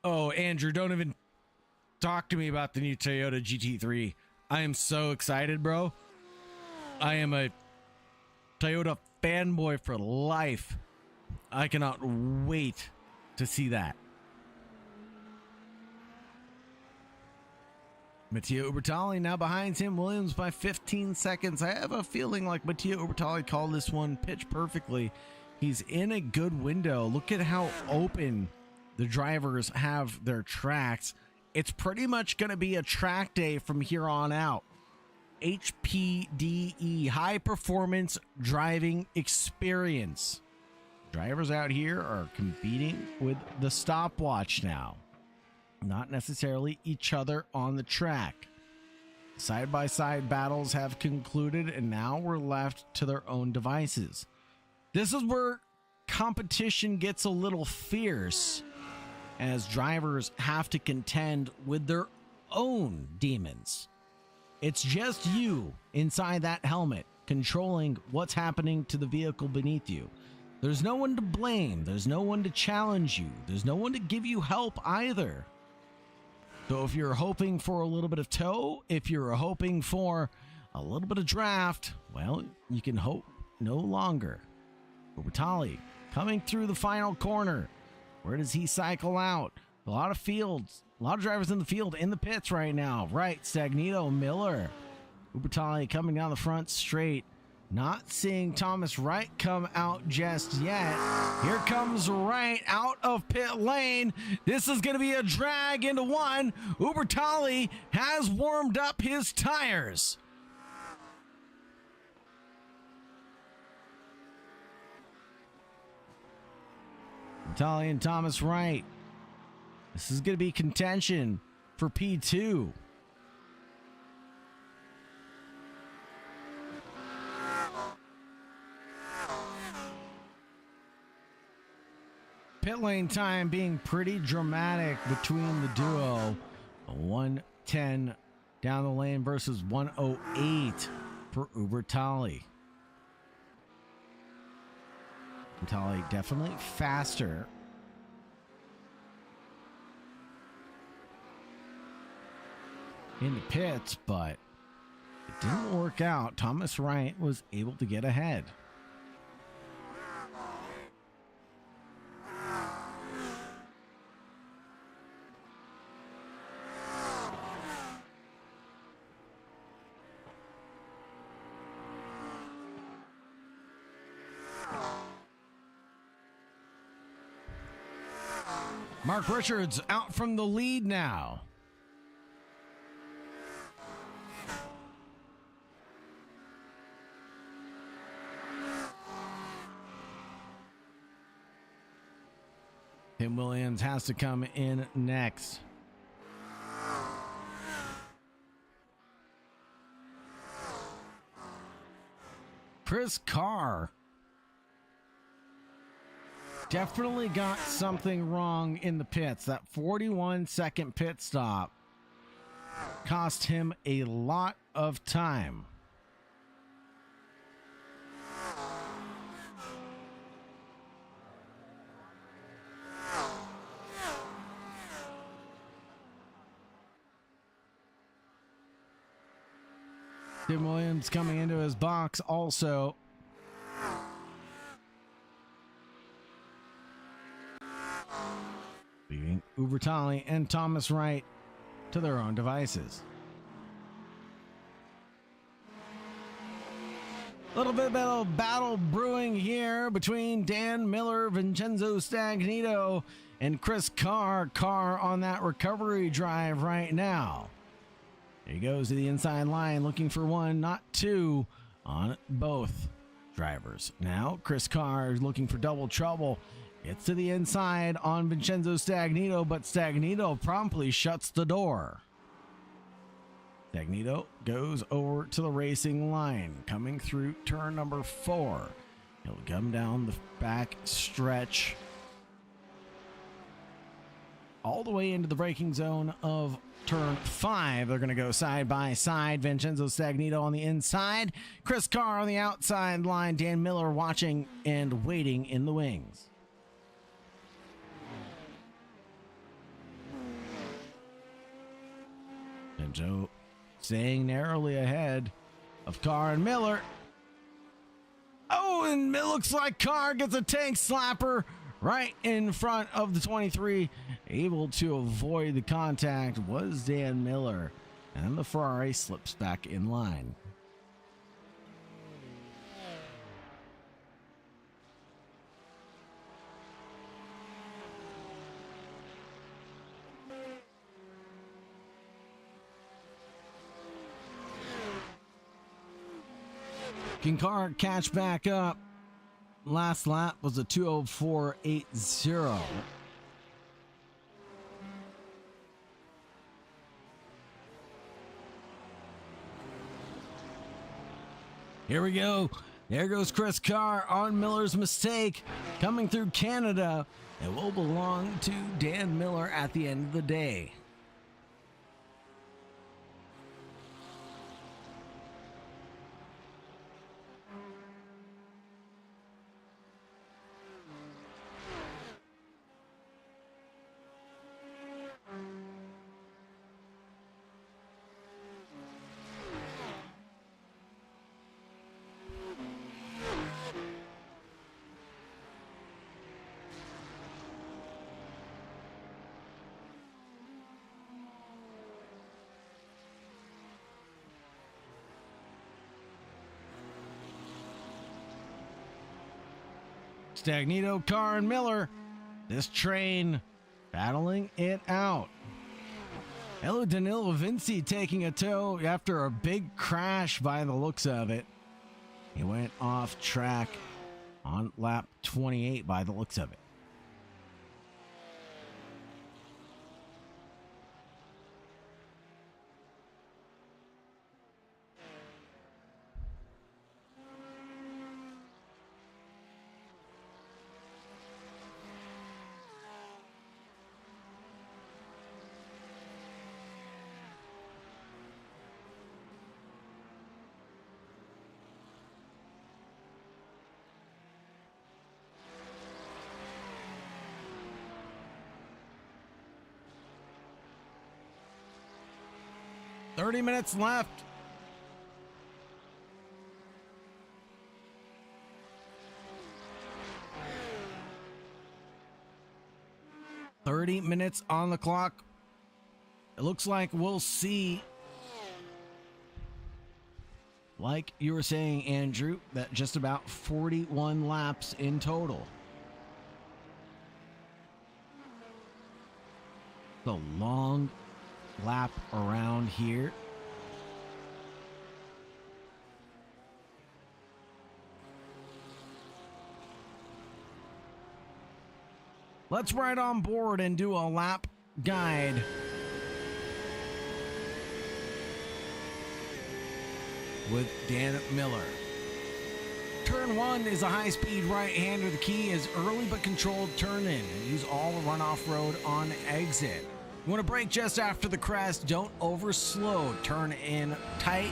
Oh, Andrew, don't even talk to me about the new Toyota GT3. I am so excited, bro. I am a Toyota fanboy for life. I cannot wait to see that. Matteo Ubertalli now behind Tim Williams by 15 seconds. I have a feeling like Matteo Ubertalli called this one pitch perfectly. He's in a good window. Look at how open the drivers have their tracks. It's pretty much going to be a track day from here on out. HPDE, high performance driving experience. Drivers out here are competing with the stopwatch now, not necessarily each other on the track. Side-by-side battles have concluded, and now we're left to their own devices. This is where competition gets a little fierce, as drivers have to contend with their own demons. It's just you inside that helmet controlling what's happening to the vehicle beneath you. There's no one to blame. There's no one to challenge you. There's no one to give you help either. So if you're hoping for a little bit of tow, if you're hoping for a little bit of draft, well, you can hope no longer. Ubertalli coming through the final corner. Where does he cycle out? A lot of drivers in the field, in the pits right now. Right, Stagnito, Miller. Ubertalli coming down the front straight. Not seeing Thomas Wright come out just yet. Here comes Wright out of pit lane. This is going to be a drag into one. Ubertalli has warmed up his tires. Ubertalli and Thomas Wright. This is going to be contention for P2. Pit lane time being pretty dramatic between the duo. A 1:10 down the lane versus 108 for Ubertali. Ubertali definitely faster. In the pits, but it didn't work out. Thomas Wright was able to get ahead. Mark Richards out from the lead now. Tim Williams has to come in next. Chris Carr definitely got something wrong in the pits. That 41-second pit stop cost him a lot of time. Tim Williams coming into his box also. Leaving Ubertali and Thomas Wright to their own devices. A little bit of battle brewing here between Dan Miller, Vincenzo Stagnito, and Chris Carr. Carr on that recovery drive right now. There he goes to the inside line, looking for one, not two, on both drivers. Now, Chris Carr is looking for double trouble. Gets to the inside on Vincenzo Stagnito, but Stagnito promptly shuts the door. Stagnito goes over to the racing line, coming through turn number 4. He'll come down the back stretch all the way into the braking zone of turn 5. They're going to go side by side. Vincenzo Stagnito on the inside, Chris Carr on the outside line. Dan Miller watching and waiting in the wings. And Joe staying narrowly ahead of Carr and Miller. Oh, and it looks like Carr gets a tank slapper right in front of the 23. Able to avoid the contact was Dan Miller, and the Ferrari slips back in line. Can Carr catch back up? Last lap was a 2:04.80. Here we go. There goes Chris Carr on Miller's mistake. Coming through Canada. It will belong to Dan Miller at the end of the day. Stagnito, Carr, and Miller. This train battling it out. Hello, Danilo Vinci taking a tow after a big crash by the looks of it. He went off track on lap 28 by the looks of it. 30 minutes left. Minutes on the clock. It looks like we'll see, like you were saying, Andrew, that just about 41 laps in total. The long lap around here. Let's ride on board and do a lap guide. With Dan Miller. Turn 1 is a high-speed right-hander. The key is early but controlled turn-in. Use all the runoff road on exit. You want to brake just after the crest. Don't over-slow. Turn in tight.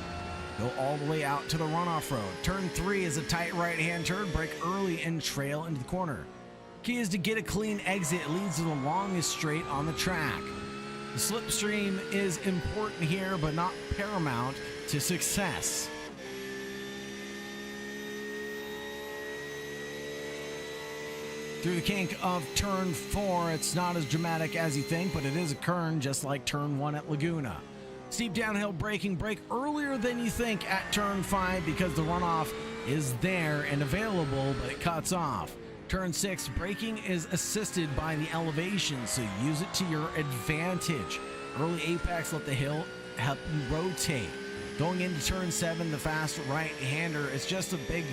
Go all the way out to the runoff road. Turn 3 is a tight right-hand turn. Brake early and trail into the corner. Key is to get a clean exit. It leads to the longest straight on the track. The slipstream is important here, but not paramount to success. Through the kink of turn 4, it's not as dramatic as you think, but it is a kern just like turn 1 at Laguna. Steep downhill braking, brake earlier than you think at turn 5 because the runoff is there and available, but it cuts off. Turn 6, braking is assisted by the elevation, so use it to your advantage. Early apex, let the hill help you rotate. Going into turn 7, the fast right-hander is just a big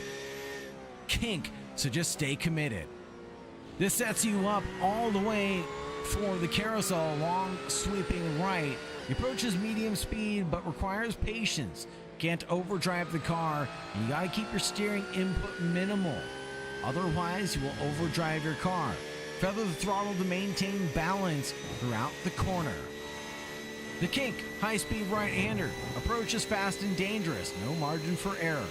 kink, so just stay committed. This sets you up all the way for the carousel, long sweeping right. The approach is medium speed, but requires patience. Can't overdrive the car, and you gotta keep your steering input minimal. Otherwise, you will overdrive your car. Feather the throttle to maintain balance throughout the corner. The kink, high-speed right-hander. Approach is fast and dangerous. No margin for error.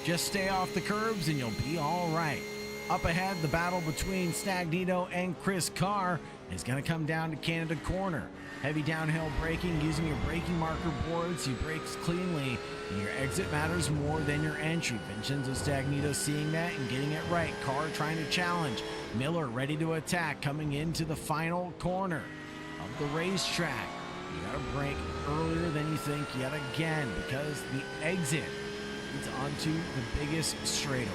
Just stay off the curbs and you'll be all right. Up ahead, the battle between Stagnito and Chris Carr is going to come down to Canada Corner. Heavy downhill braking, using your braking marker boards, you brake cleanly, and your exit matters more than your entry. Vincenzo Stagnito seeing that and getting it right. Carr trying to challenge. Miller ready to attack, coming into the final corner of the racetrack. You gotta brake earlier than you think yet again because the exit leads onto the biggest straightaway.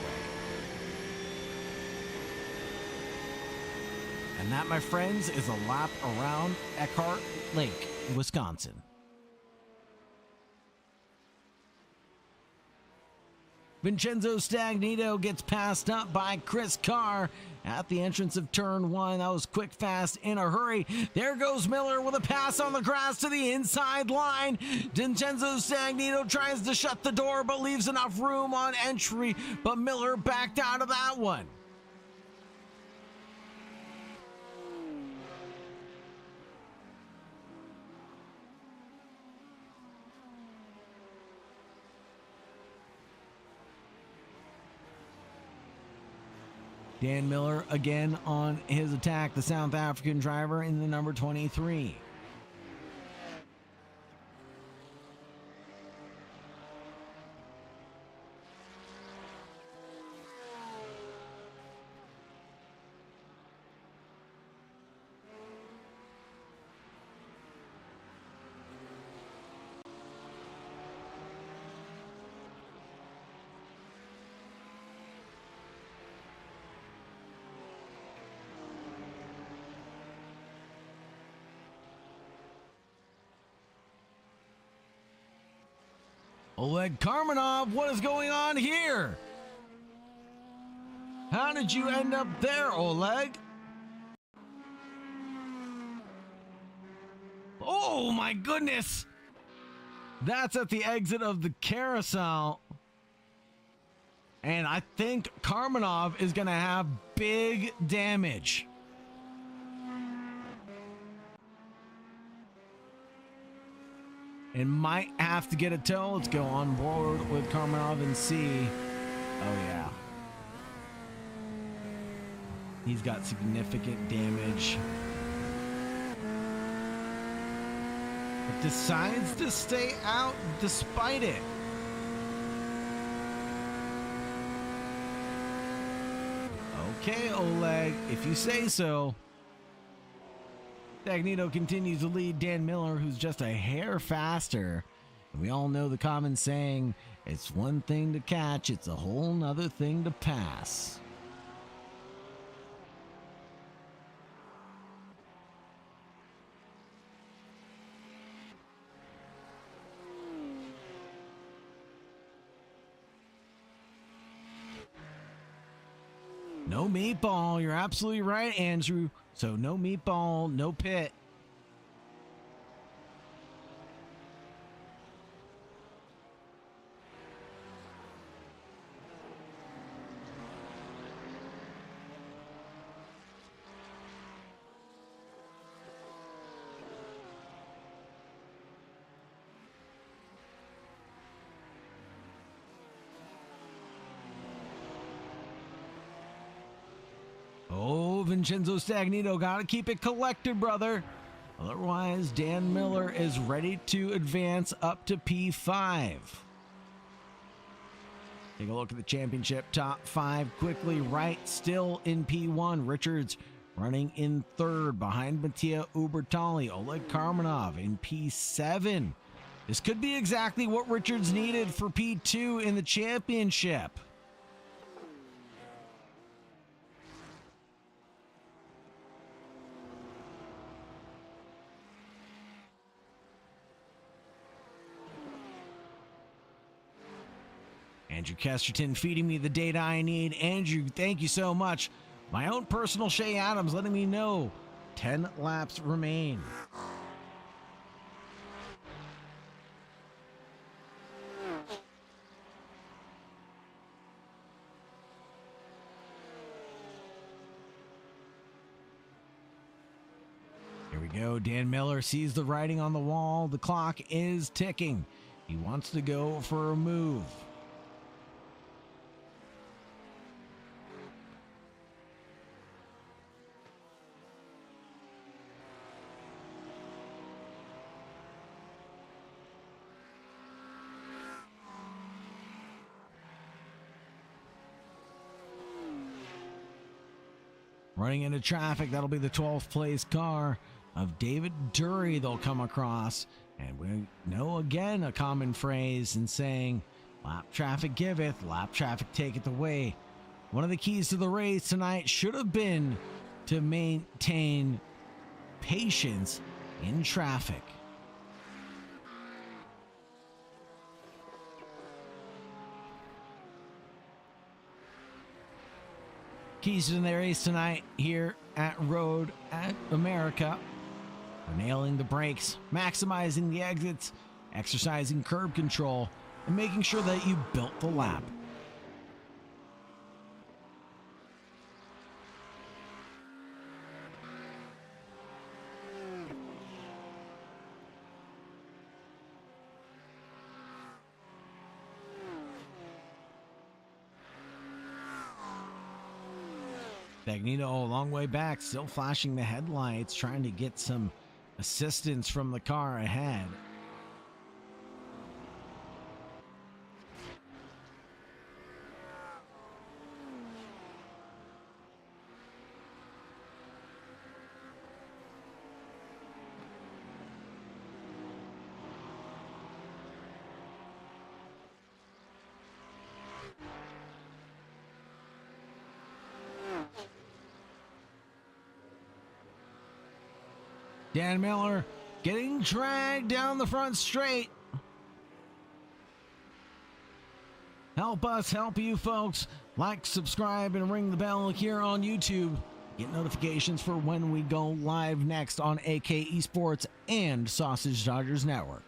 And that, my friends, is a lap around Eckhart Lake, Wisconsin. Vincenzo Stagnito gets passed up by Chris Carr at the entrance of turn 1. That was quick, fast, in a hurry. There goes Miller with a pass on the grass to the inside line. Vincenzo Stagnito tries to shut the door but leaves enough room on entry, but Miller backed out of that one. Dan Miller again on his attack, the South African driver in the number 23. Oleg Karmanov, what is going on here? How did you end up there, Oleg? Oh my goodness! That's at the exit of the carousel. And I think Karmanov is going to have big damage. And might have to get a tow. Let's go on board with Karmanov and see. Oh, yeah. He's got significant damage. decides to stay out despite it. Okay, Oleg, if you say so. Stagnito continues to lead Dan Miller, who's just a hair faster. And we all know the common saying, it's one thing to catch, it's a whole nother thing to pass. No meatball. You're absolutely right, Andrew. So no meatball, no pit. Oh, Vincenzo Stagnito, gotta keep it collected, brother. Otherwise, Dan Miller is ready to advance up to P5. Take a look at the championship top 5 quickly. Wright still in P1. Richards running in 3rd behind Mattia Ubertali. Oleg Karmanov in P7. This could be exactly what Richards needed for P2 in the championship. Andrew Kesterton feeding me the data I need. Andrew, thank you so much. My own personal Shea Adams letting me know 10 laps remain. Here we go. Dan Miller sees the writing on the wall. The clock is ticking. He wants to go for a move. Running into traffic, that'll be the 12th place car of David Dury they'll come across. And we know again a common phrase in saying, lap traffic giveth, lap traffic taketh away. One of the keys to the race tonight should have been to maintain patience in traffic. Keys to the race tonight here at Road at America are nailing the brakes, maximizing the exits, exercising curb control, and making sure that you built the lap. Stagnito a long way back, still flashing the headlights, trying to get some assistance from the car ahead. Dan Miller getting dragged down the front straight. Help us help you folks. Like, subscribe, and ring the bell here on YouTube. Get notifications for when we go live next on AK Esports and Sausage Dodgers Network.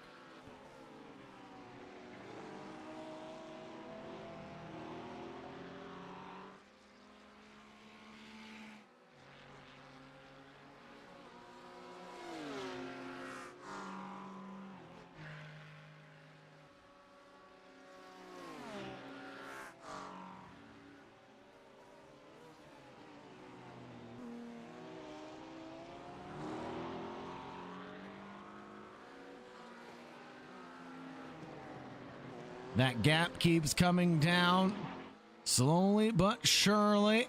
That gap keeps coming down slowly but surely.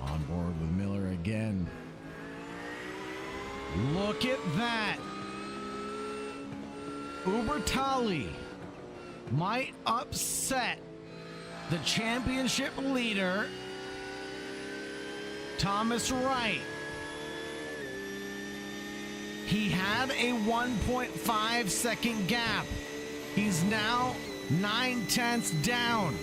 On board with Miller again. Look at that. Ubertali might upset the championship leader, Thomas Wright. He had a 1.5 second gap. He's now 9/10 down.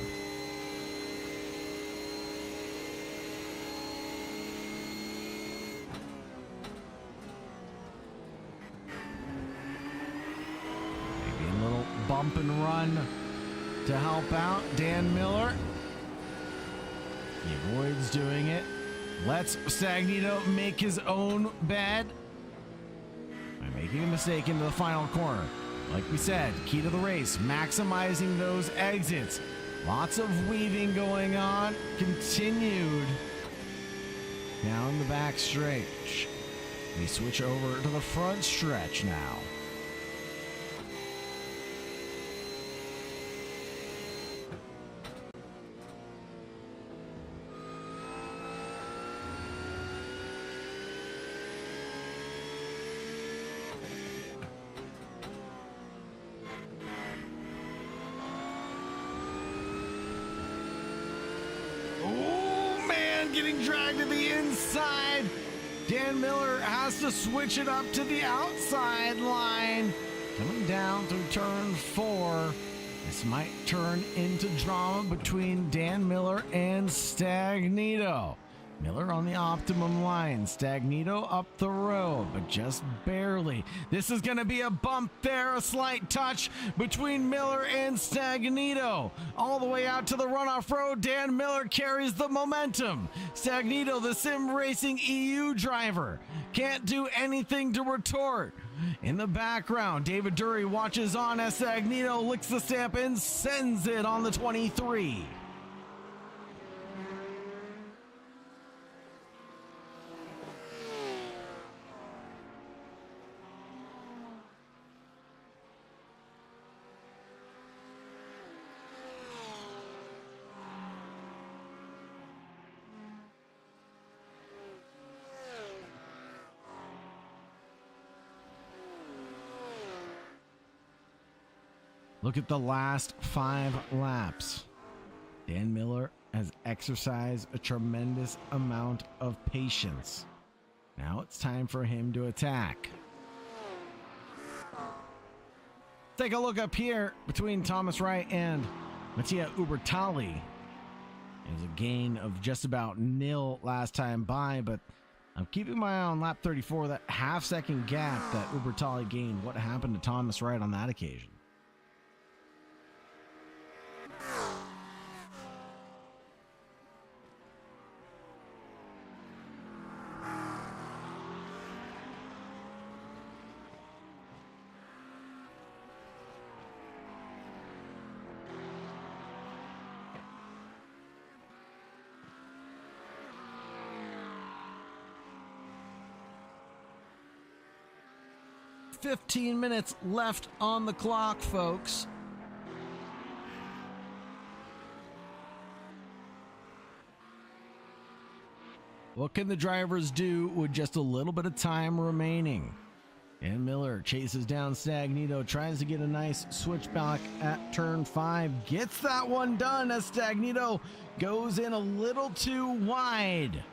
Maybe a little bump and run to help out Dan Miller. He avoids doing it. Lets Stagnito make his own bed by making a mistake into the final corner. Like we said, key to the race, maximizing those exits. Lots of weaving going on. Continued down the back straight. We switch over to the front stretch now. Getting dragged to the inside. Dan Miller has to switch it up to the outside line. Coming down through turn 4. This might turn into drama between Dan Miller and Stagnito. Miller on the optimum line. Stagnito up the road, but just barely. This is going to be a bump there, a slight touch between Miller and Stagnito. All the way out to the runoff road, Dan Miller carries the momentum. Stagnito, the Sim Racing EU driver, can't do anything to retort. In the background, David Dury watches on as Stagnito licks the stamp and sends it on the 23. Look at the last 5 laps. Dan Miller has exercised a tremendous amount of patience. Now it's time for him to attack. Take a look up here between Thomas Wright and Mattia Ubertali. There's a gain of just about nil last time by, but I'm keeping my eye on lap 34, that half-second gap that Ubertali gained. What happened to Thomas Wright on that occasion? "15 minutes left on the clock, folks." What can the drivers do with just a little bit of time remaining? And Miller chases down Stagnito, tries to get a nice switchback at turn 5, gets that one done as Stagnito goes in a little too wide.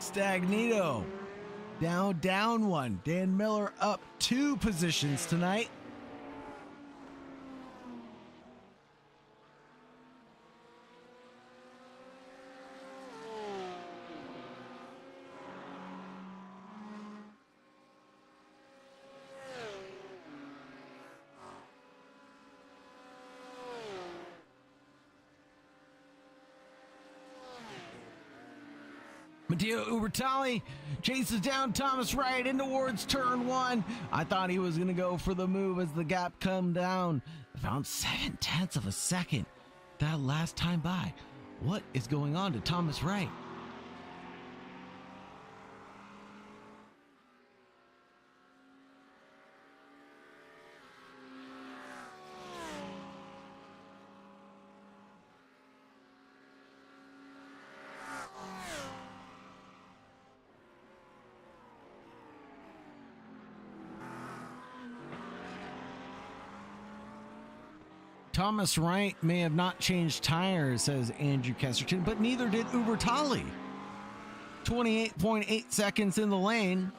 Stagnito now down 1. Dan Miller up 2 positions tonight. Matteo Ubertalli chases down Thomas Wright in towards turn one. I thought he was going to go for the move as the gap come down. Found 0.7 of a second that last time by. What is going on to Thomas Wright? Thomas Wright may have not changed tires, says Andrew Kesterton, but neither did Ubertalli. 28.8 seconds in the lane.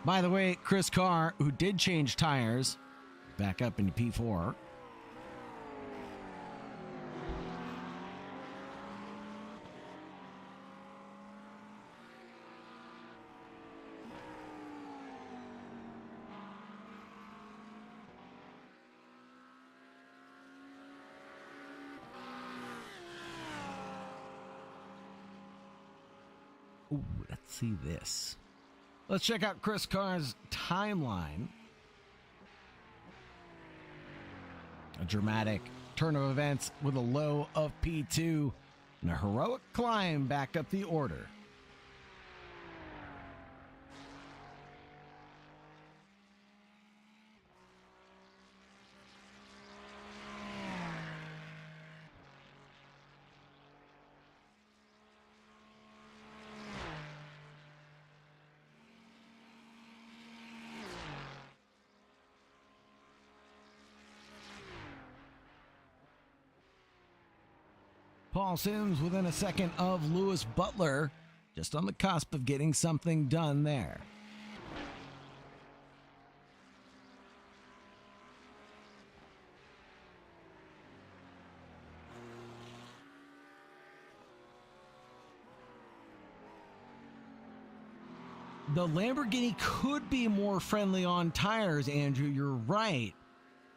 By the way, Chris Carr, who did change tires, back up into P4. Ooh, let's see this. Let's check out Chris Carr's timeline. A dramatic turn of events with a low of P2 and a heroic climb back up the order. Paul Sims within a second of Lewis Butler, just on the cusp of getting something done there. The Lamborghini could be more friendly on tires, Andrew, you're right,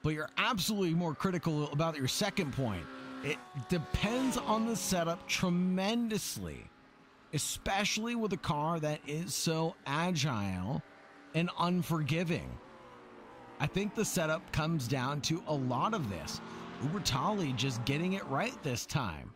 but you're absolutely more critical about your second point. It depends on the setup tremendously, especially with a car that is so agile and unforgiving. I think the setup comes down to a lot of this. Ubertalli just getting it right this time.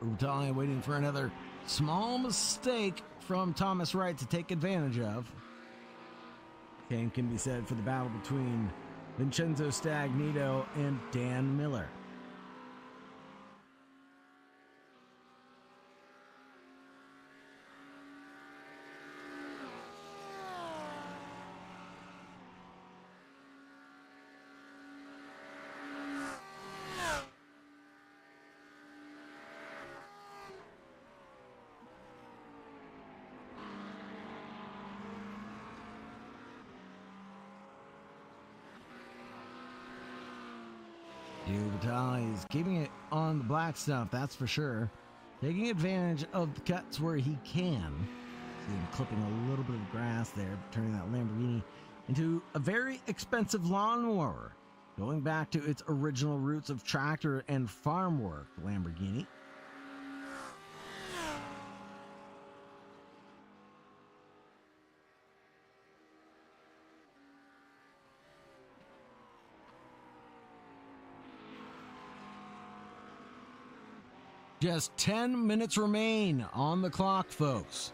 Ubertalli waiting for another small mistake from Thomas Wright to take advantage of. Same can be said for the battle between Vincenzo Stagnito and Dan Miller. Ubertalli is keeping it on the black stuff, that's for sure. Taking advantage of the cuts where he can. See him clipping a little bit of grass there, turning that Lamborghini into a very expensive lawnmower. Going back to its original roots of tractor and farm work, the Lamborghini. Just 10 minutes remain on the clock, folks.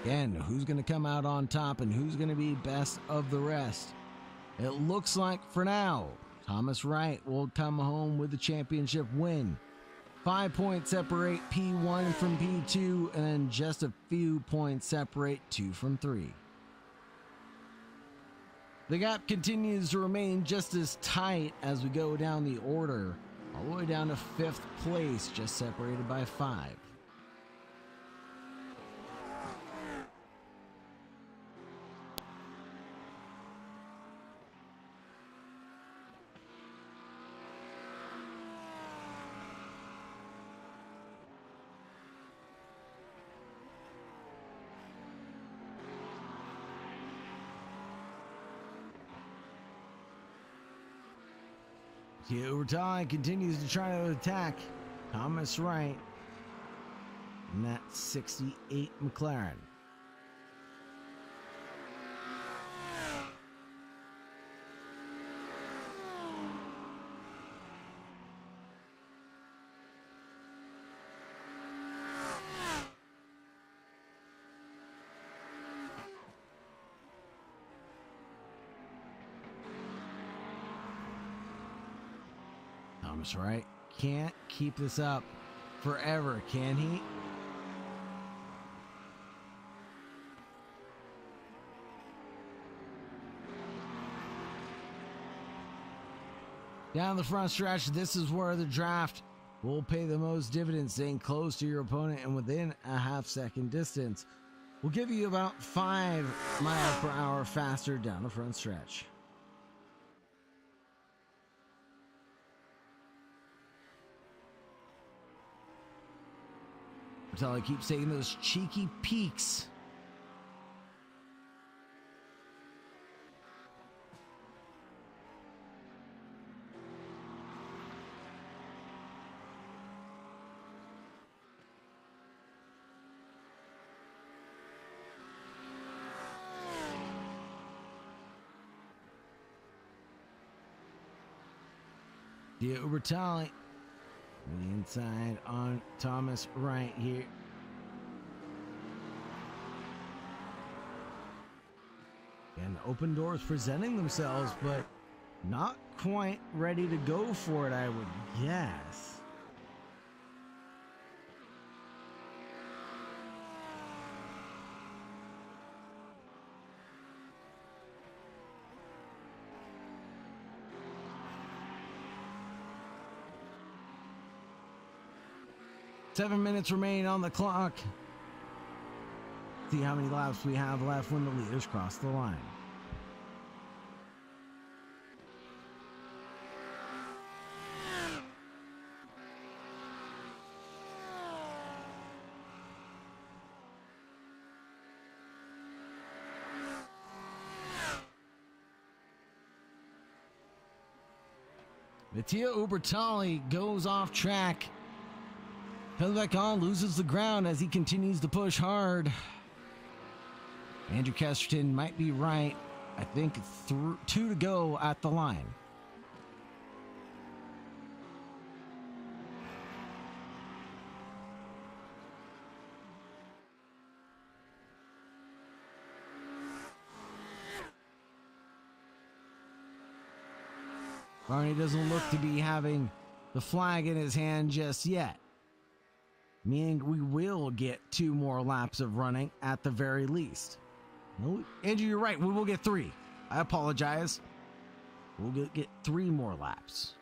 Again, who's going to come out on top and who's going to be best of the rest? It looks like, for now, Thomas Wright will come home with the championship win. 5 points separate P1 from P2, and then just a few points separate 2 from 3. The gap continues to remain just as tight as we go down the order, all the way down to 5th place, just separated by 5. Urtali continues to try to attack Thomas Wright in that 68 McLaren. Thomas Wright can't keep this up forever, can he? Down the front stretch, this is where the draft will pay the most dividends, staying close to your opponent and within a half-second distance. Will give you about 5 miles per hour faster down the front stretch. Urtali keeps taking those cheeky peeks. Urtali the inside on Thomas Wright here. And open doors presenting themselves, but not quite ready to go for it, I would guess. Seven minutes remaining on the clock. See how many laps we have left when the leaders cross the line. Mattia Urtali goes off track. Comes back on, loses the ground as he continues to push hard. Andrew Kesterton might be right. I think 2 to go at the line. Barney doesn't look to be having the flag in his hand just yet, meaning we will get 2 more laps of running at the very least. No, Andrew, you're right. We will get 3. I apologize. We'll get 3 more laps.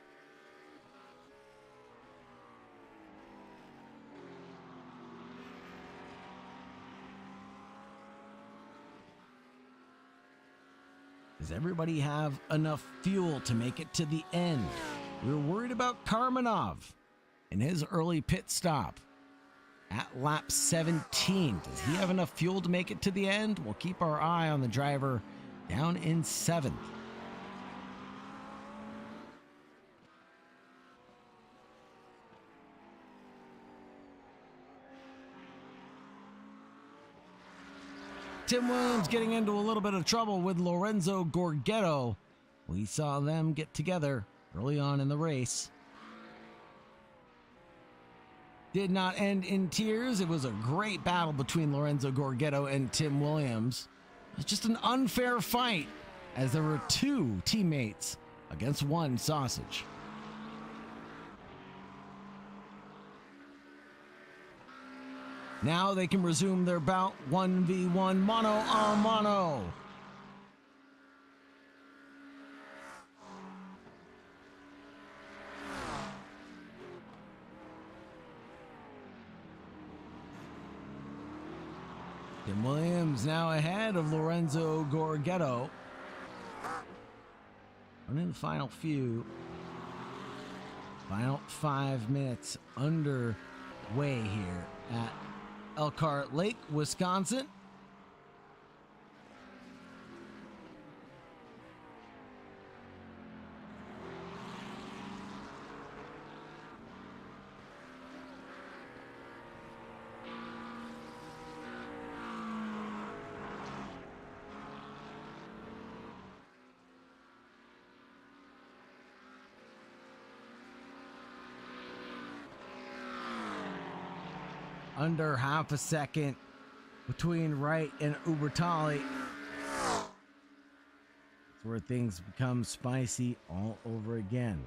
Does everybody have enough fuel to make it to the end? We were worried about Karmanov in his early pit stop at lap 17. Does he have enough fuel to make it to the end? We'll keep our eye on the driver down in 7th. Tim Williams getting into a little bit of trouble with Lorenzo Gorgetto. We saw them get together early on in the race. Did not end in tears. It was a great battle between Lorenzo Gorgetto and Tim Williams. It was just an unfair fight as there were 2 teammates against 1 sausage. Now they can resume their bout 1v1 mono a mono. Tim Williams now ahead of Lorenzo Gorgetto. Running the final few. Final 5 minutes underway here at Elkhart Lake, Wisconsin. under half a second between Wright and Ubertali. It's where things become spicy all over again.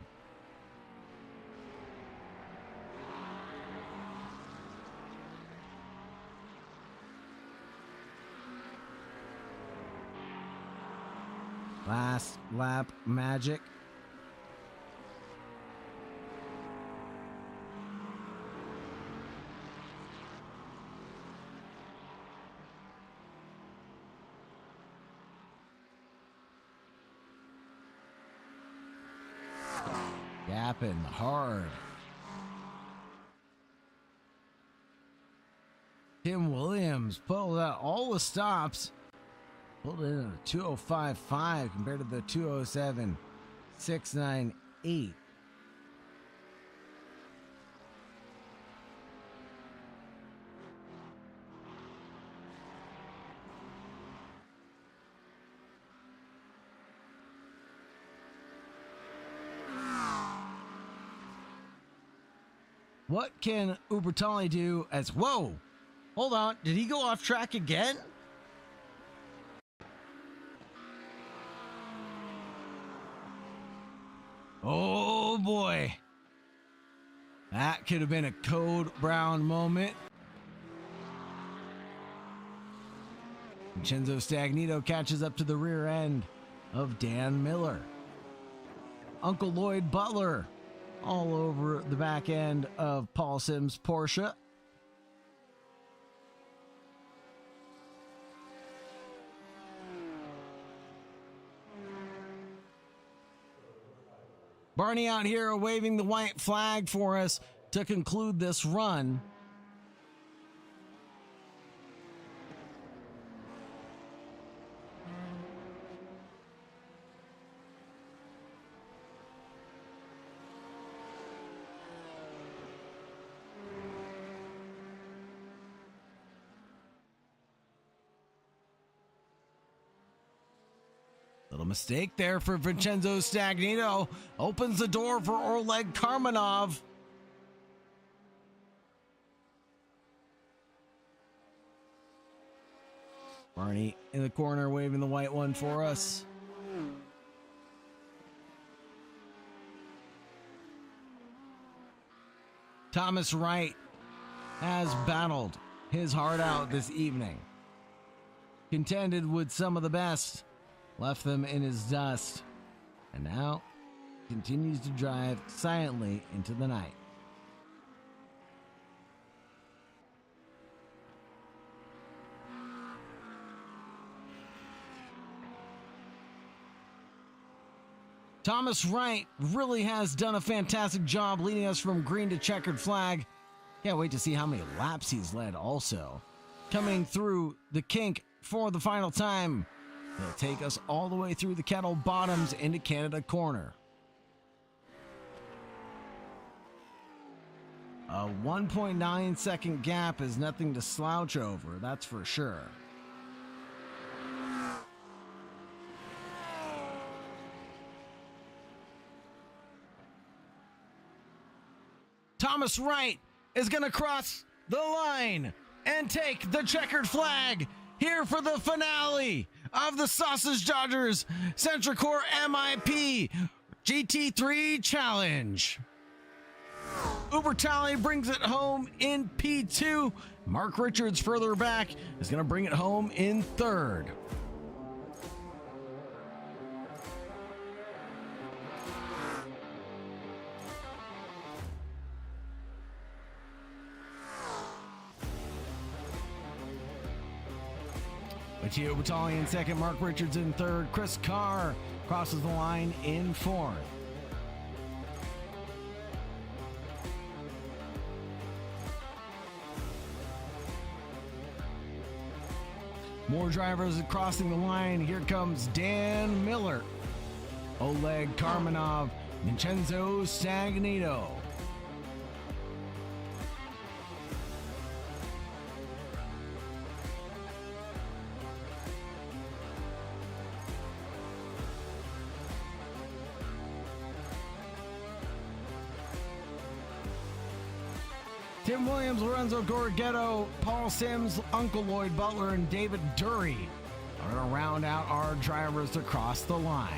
Last lap magic. Gapping hard. Tim Williams pulled out all the stops. Pulled in at a 205.5 compared to the 207.698. What can Ubertali do as... Whoa! Hold on. Did he go off track again? Oh boy. That could have been a Code Brown moment. Vincenzo Stagnito catches up to the rear end of Dan Miller. Uncle Lloyd Butler all over the back end of Paul Sims' Porsche. Barney out here waving the white flag for us to conclude this run. Little mistake there for Vincenzo Stagnito. Opens the door for Oleg Karmanov. Barney in the corner waving the white one for us. Thomas Wright has battled his heart out this evening. Contended with some of the best. Left them in his dust, and now continues to drive silently into the night. Thomas Wright really has done a fantastic job leading us from green to checkered flag. Can't wait to see how many laps he's led also. Coming through the kink for the final time. He'll take us all the way through the Kettle Bottoms into Canada Corner. A 1.9 second gap is nothing to slouch over, that's for sure. Thomas Wright is going to cross the line and take the checkered flag here for the finale of the Sausage Dodgers SentriCore MIP GT3 Challenge. Ubertali brings it home in P2. Mark Richards further back is going to bring it home in third. Mateo Ubertali in second, Mark Richards in third, Chris Carr crosses the line in fourth. More drivers crossing the line. Here comes Dan Miller, Oleg Karmanov, Vincenzo Stagnito. Tim Williams, Lorenzo Gorgetto, Paul Sims, Uncle Lloyd Butler, and David Dury are going to round out our drivers to cross the line.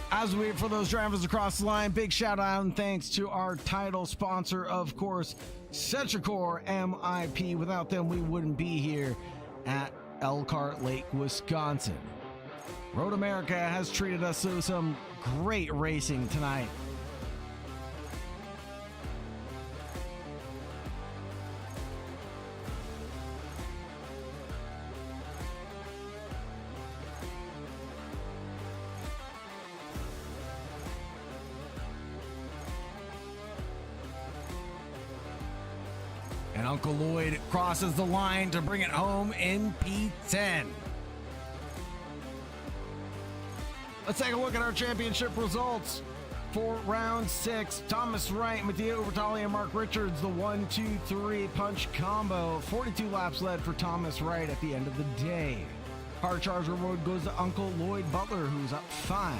As we wait for those drivers to cross the line, big shout out and thanks to our title sponsor, of course, SentriCore MIP. Without them, we wouldn't be here at Elkhart Lake, Wisconsin. Road America has treated us to some great racing tonight. And Uncle Lloyd crosses the line to bring it home in P10. Let's take a look at our championship results. For round 6, Thomas Wright, Mattia Ubertali, and Mark Richards, the 1-2-3 punch combo. 42 laps led for Thomas Wright at the end of the day. Hard Charger Road goes to Uncle Lloyd Butler, who's up 5.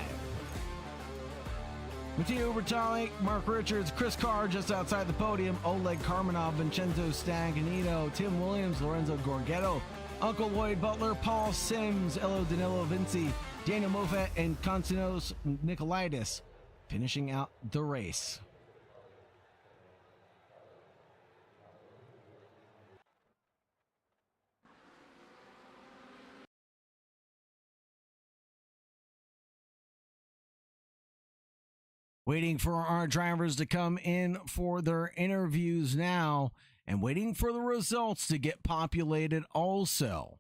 Mattia Ubertali, Mark Richards, Chris Carr just outside the podium, Oleg Karmanov, Vincenzo Stanganino, Tim Williams, Lorenzo Gorgetto, Uncle Lloyd Butler, Paul Sims, Elo Danilo Vinci, Daniel Moffat, and Konstantinos Nikolaitis finishing out the race. Waiting for our drivers to come in for their interviews now, and waiting for the results to get populated also.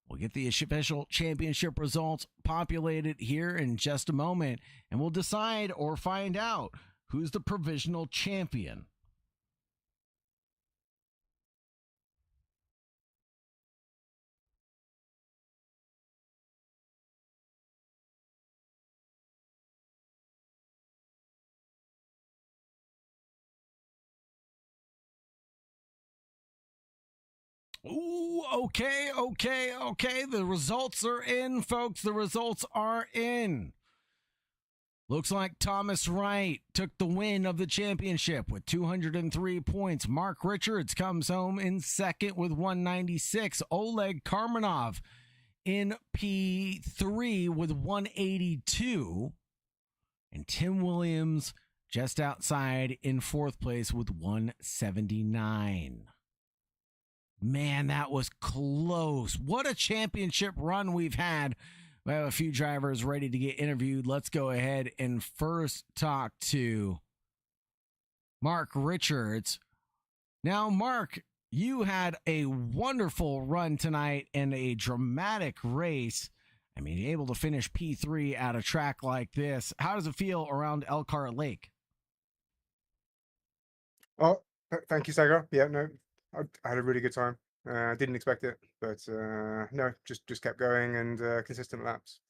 We'll get the official championship results populated here in just a moment, and we'll decide or find out who's the provisional champion. Ooh, okay. The results are in, folks. The results are in. Looks like Thomas Wright took the win of the championship with 203 points. Mark Richards comes home in second with 196. Oleg Karmanov in P3 with 182. And Tim Williams just outside in fourth place with 179. Man, that was close. What a championship run we've had. We have a few drivers ready to get interviewed. Let's go ahead and first talk to Mark Richards. Now, Mark, you had a wonderful run tonight and a dramatic race. I mean, able to finish P3 at a track like this. How does it feel around Elkhart Lake? Oh, thank you, Sagar. Yeah, no, I had a really good time. Didn't expect it, but no, just kept going and consistent laps.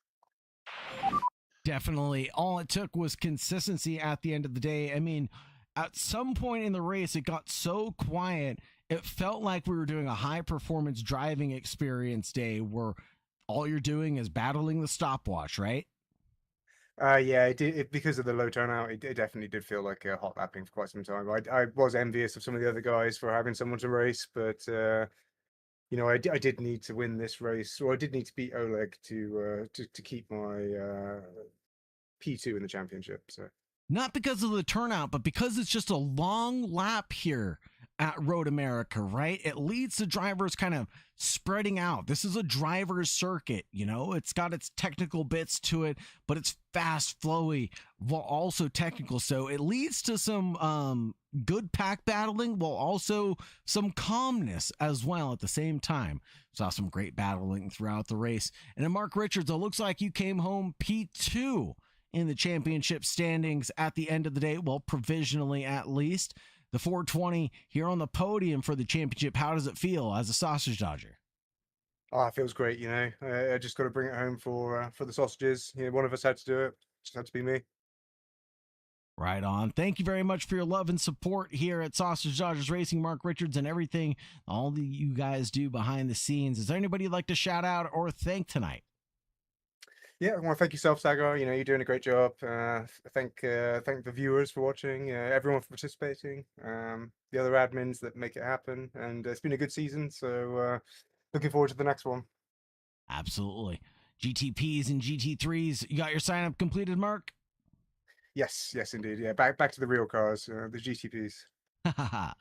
Definitely. All it took was consistency at the end of the day. I mean, at some point in the race, it got so quiet, it felt like we were doing a high-performance driving experience day where all you're doing is battling the stopwatch, right? Yeah, it did, because of the low turnout, it definitely did feel like hot lapping for quite some time. I was envious of some of the other guys for having someone to race, but you know, I did need to win this race, or I did need to beat Oleg to keep my P2 in the championship. So not because of the turnout, but because it's just a long lap here at Road America, right? It leads to drivers kind of spreading out. This is a driver's circuit, you know, it's got its technical bits to it, but it's fast, flowy, while also technical. So it leads to some good pack battling, while also some calmness as well at the same time. Saw some great battling throughout the race. And then Mark Richards, it looks like you came home P2 in the championship standings at the end of the day, well, provisionally at least. The 420 here on the podium for the championship. How does it feel as a sausage dodger? oh, it feels great. You know, I just got to bring it home for the sausages. You know, one of us had to do it. Just had to be me. Right on. Thank you very much for your love and support here at Sausage Dodgers Racing, Mark Richards, and everything all that you guys do behind the scenes. Is there anybody you'd like to shout out or thank tonight? Yeah, well, thank yourself, Sagar. You know, you're doing a great job. Thank the viewers for watching, everyone for participating, the other admins that make it happen, and it's been a good season. So looking forward to the next one. Absolutely. GTPs and GT3s, you got your sign up completed, Mark? Yes, yes, indeed. Yeah, back to the real cars, the GTPs. I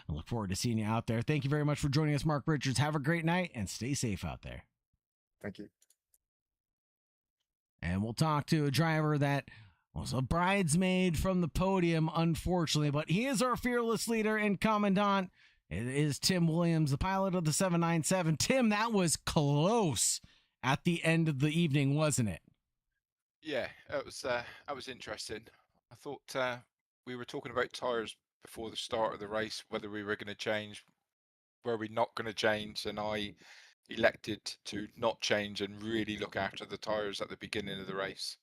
look forward to seeing you out there. Thank you very much for joining us, Mark Richards. Have a great night and stay safe out there. Thank you. And we'll talk to a driver that was a bridesmaid from the podium, unfortunately, but he is our fearless leader and commandant. It is Tim Williams, the pilot of the 797. Tim, that was close at the end of the evening, wasn't it? Yeah, that was interesting. I thought we were talking about tyres before the start of the race, whether we were going to change, were we not going to change, and I elected to not change and really look after the tyres at the beginning of the race.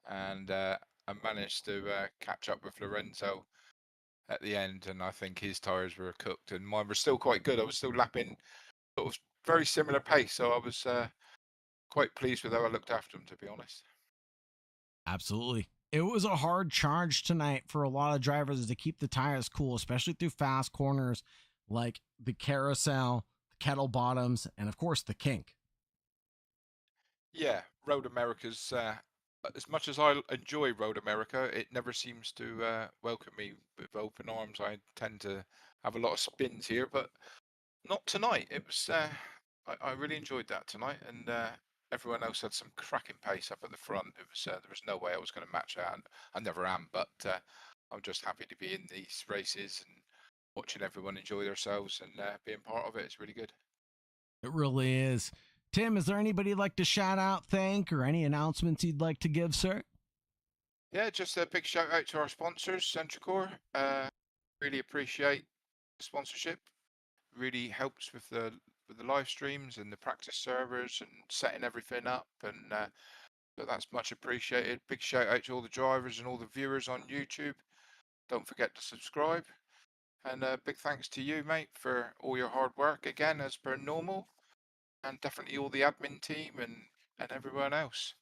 And I managed to catch up with Lorenzo at the end, and I think his tyres were cooked and mine were still quite good. I was still lapping sort of very similar pace, so I was quite pleased with how I looked after them, to be honest. Absolutely. It was a hard charge tonight for a lot of drivers to keep the tires cool, especially through fast corners like the carousel, the kettle bottoms, and of course the kink. Yeah, Road America's, as much as I enjoy Road America, it never seems to welcome me with open arms. I tend to have a lot of spins here, but not tonight. It was, I really enjoyed that tonight, and everyone else had some cracking pace up at the front. It was there was no way I was going to match that, and I never am. But I'm just happy to be in these races and watching everyone enjoy themselves and being part of it. It's really good. It really is. Tim, is there anybody you'd like to shout out, thank, or any announcements you'd like to give, sir? Yeah, just a big shout out to our sponsors, SentriCore. Really appreciate the sponsorship. Really helps with the live streams and the practice servers and setting everything up, and so that's much appreciated. Big shout out to all the drivers and all the viewers on YouTube. Don't forget to subscribe, and big thanks to you, mate, for all your hard work again, as per normal, and definitely all the admin team and everyone else.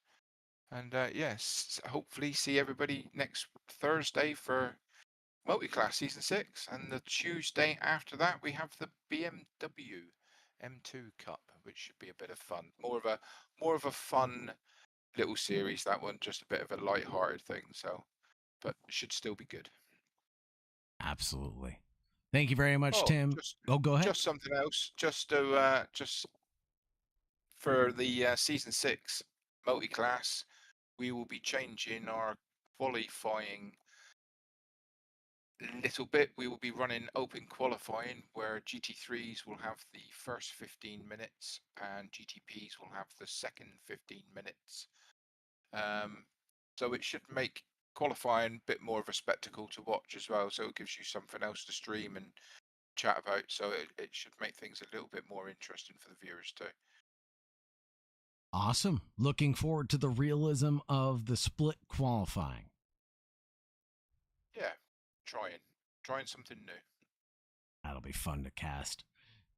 And yes, hopefully see everybody next Thursday for Multiclass Season 6, and the Tuesday after that we have the BMW M2 Cup, which should be a bit of fun. More of a fun little series, that one, just a bit of a light-hearted thing. So, but it should still be good. Absolutely. Thank you very much, Tim. Go ahead. Just something else. Just to just for the Season 6 Multiclass, we will be changing our qualifying little bit. We will be running open qualifying where GT3s will have the first 15 minutes and GTPs will have the second 15 minutes. So it should make qualifying a bit more of a spectacle to watch as well. So it gives you something else to stream and chat about. So it should make things a little bit more interesting for the viewers too. Awesome. Looking forward to the realism of the split qualifying. Yeah. Trying something new. That'll be fun to cast.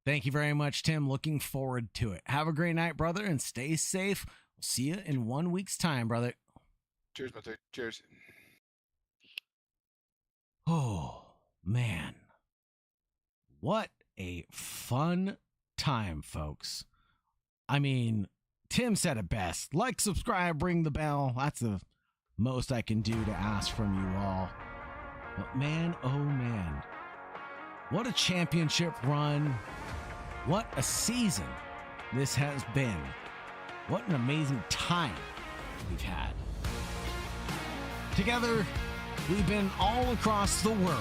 Thank you very much, Tim. Looking forward to it. Have a great night, brother, and stay safe. We'll see you in 1 week's time, brother. Cheers, my dude. Cheers. Oh, man. What a fun time, folks. I mean, Tim said it best. Like, subscribe, ring the bell. That's the most I can do to ask from you all. But man, oh man, what a championship run. What a season this has been. What an amazing time we've had. Together, we've been all across the world.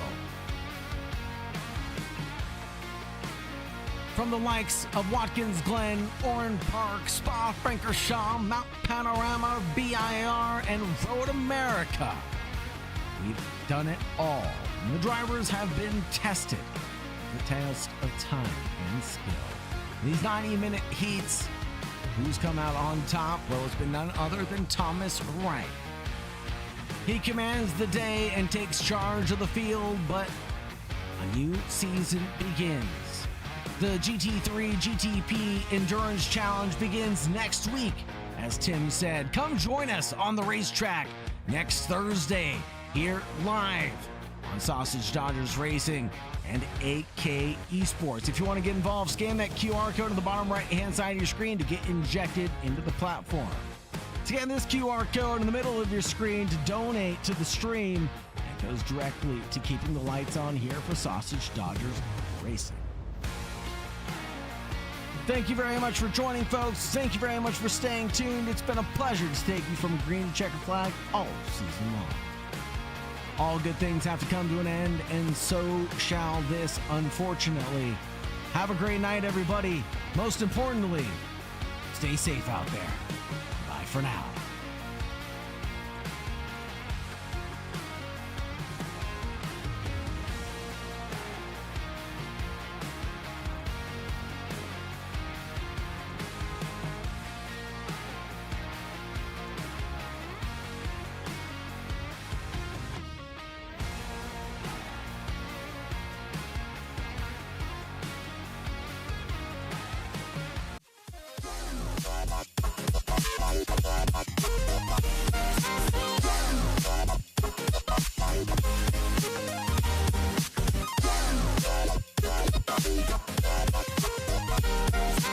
From the likes of Watkins, Glen, Oran Park, Spa-Francorchamps, Mount Panorama, BIR, and Road America. We've done it all. And the drivers have been tested. The test of time and skill. These 90-minute heats, who's come out on top? Well, it's been none other than Thomas Wright. He commands the day and takes charge of the field, but a new season begins. The GT3 GTP Endurance Challenge begins next week as Tim said, come join us on the racetrack next Thursday here live on Sausage Dodgers Racing and 8K Esports. If you want to get involved, scan that QR code on the bottom right-hand side of your screen to get injected into the platform. Scan this QR code in the middle of your screen to donate to the stream. It goes directly to keeping the lights on here for Sausage Dodgers Racing. Thank you very much for joining, folks. Thank you very much for staying tuned. It's been a pleasure to take you from a green to checkered flag all season long. All good things have to come to an end, and so shall this, unfortunately. Have a great night, everybody. Most importantly, stay safe out there. Bye for now.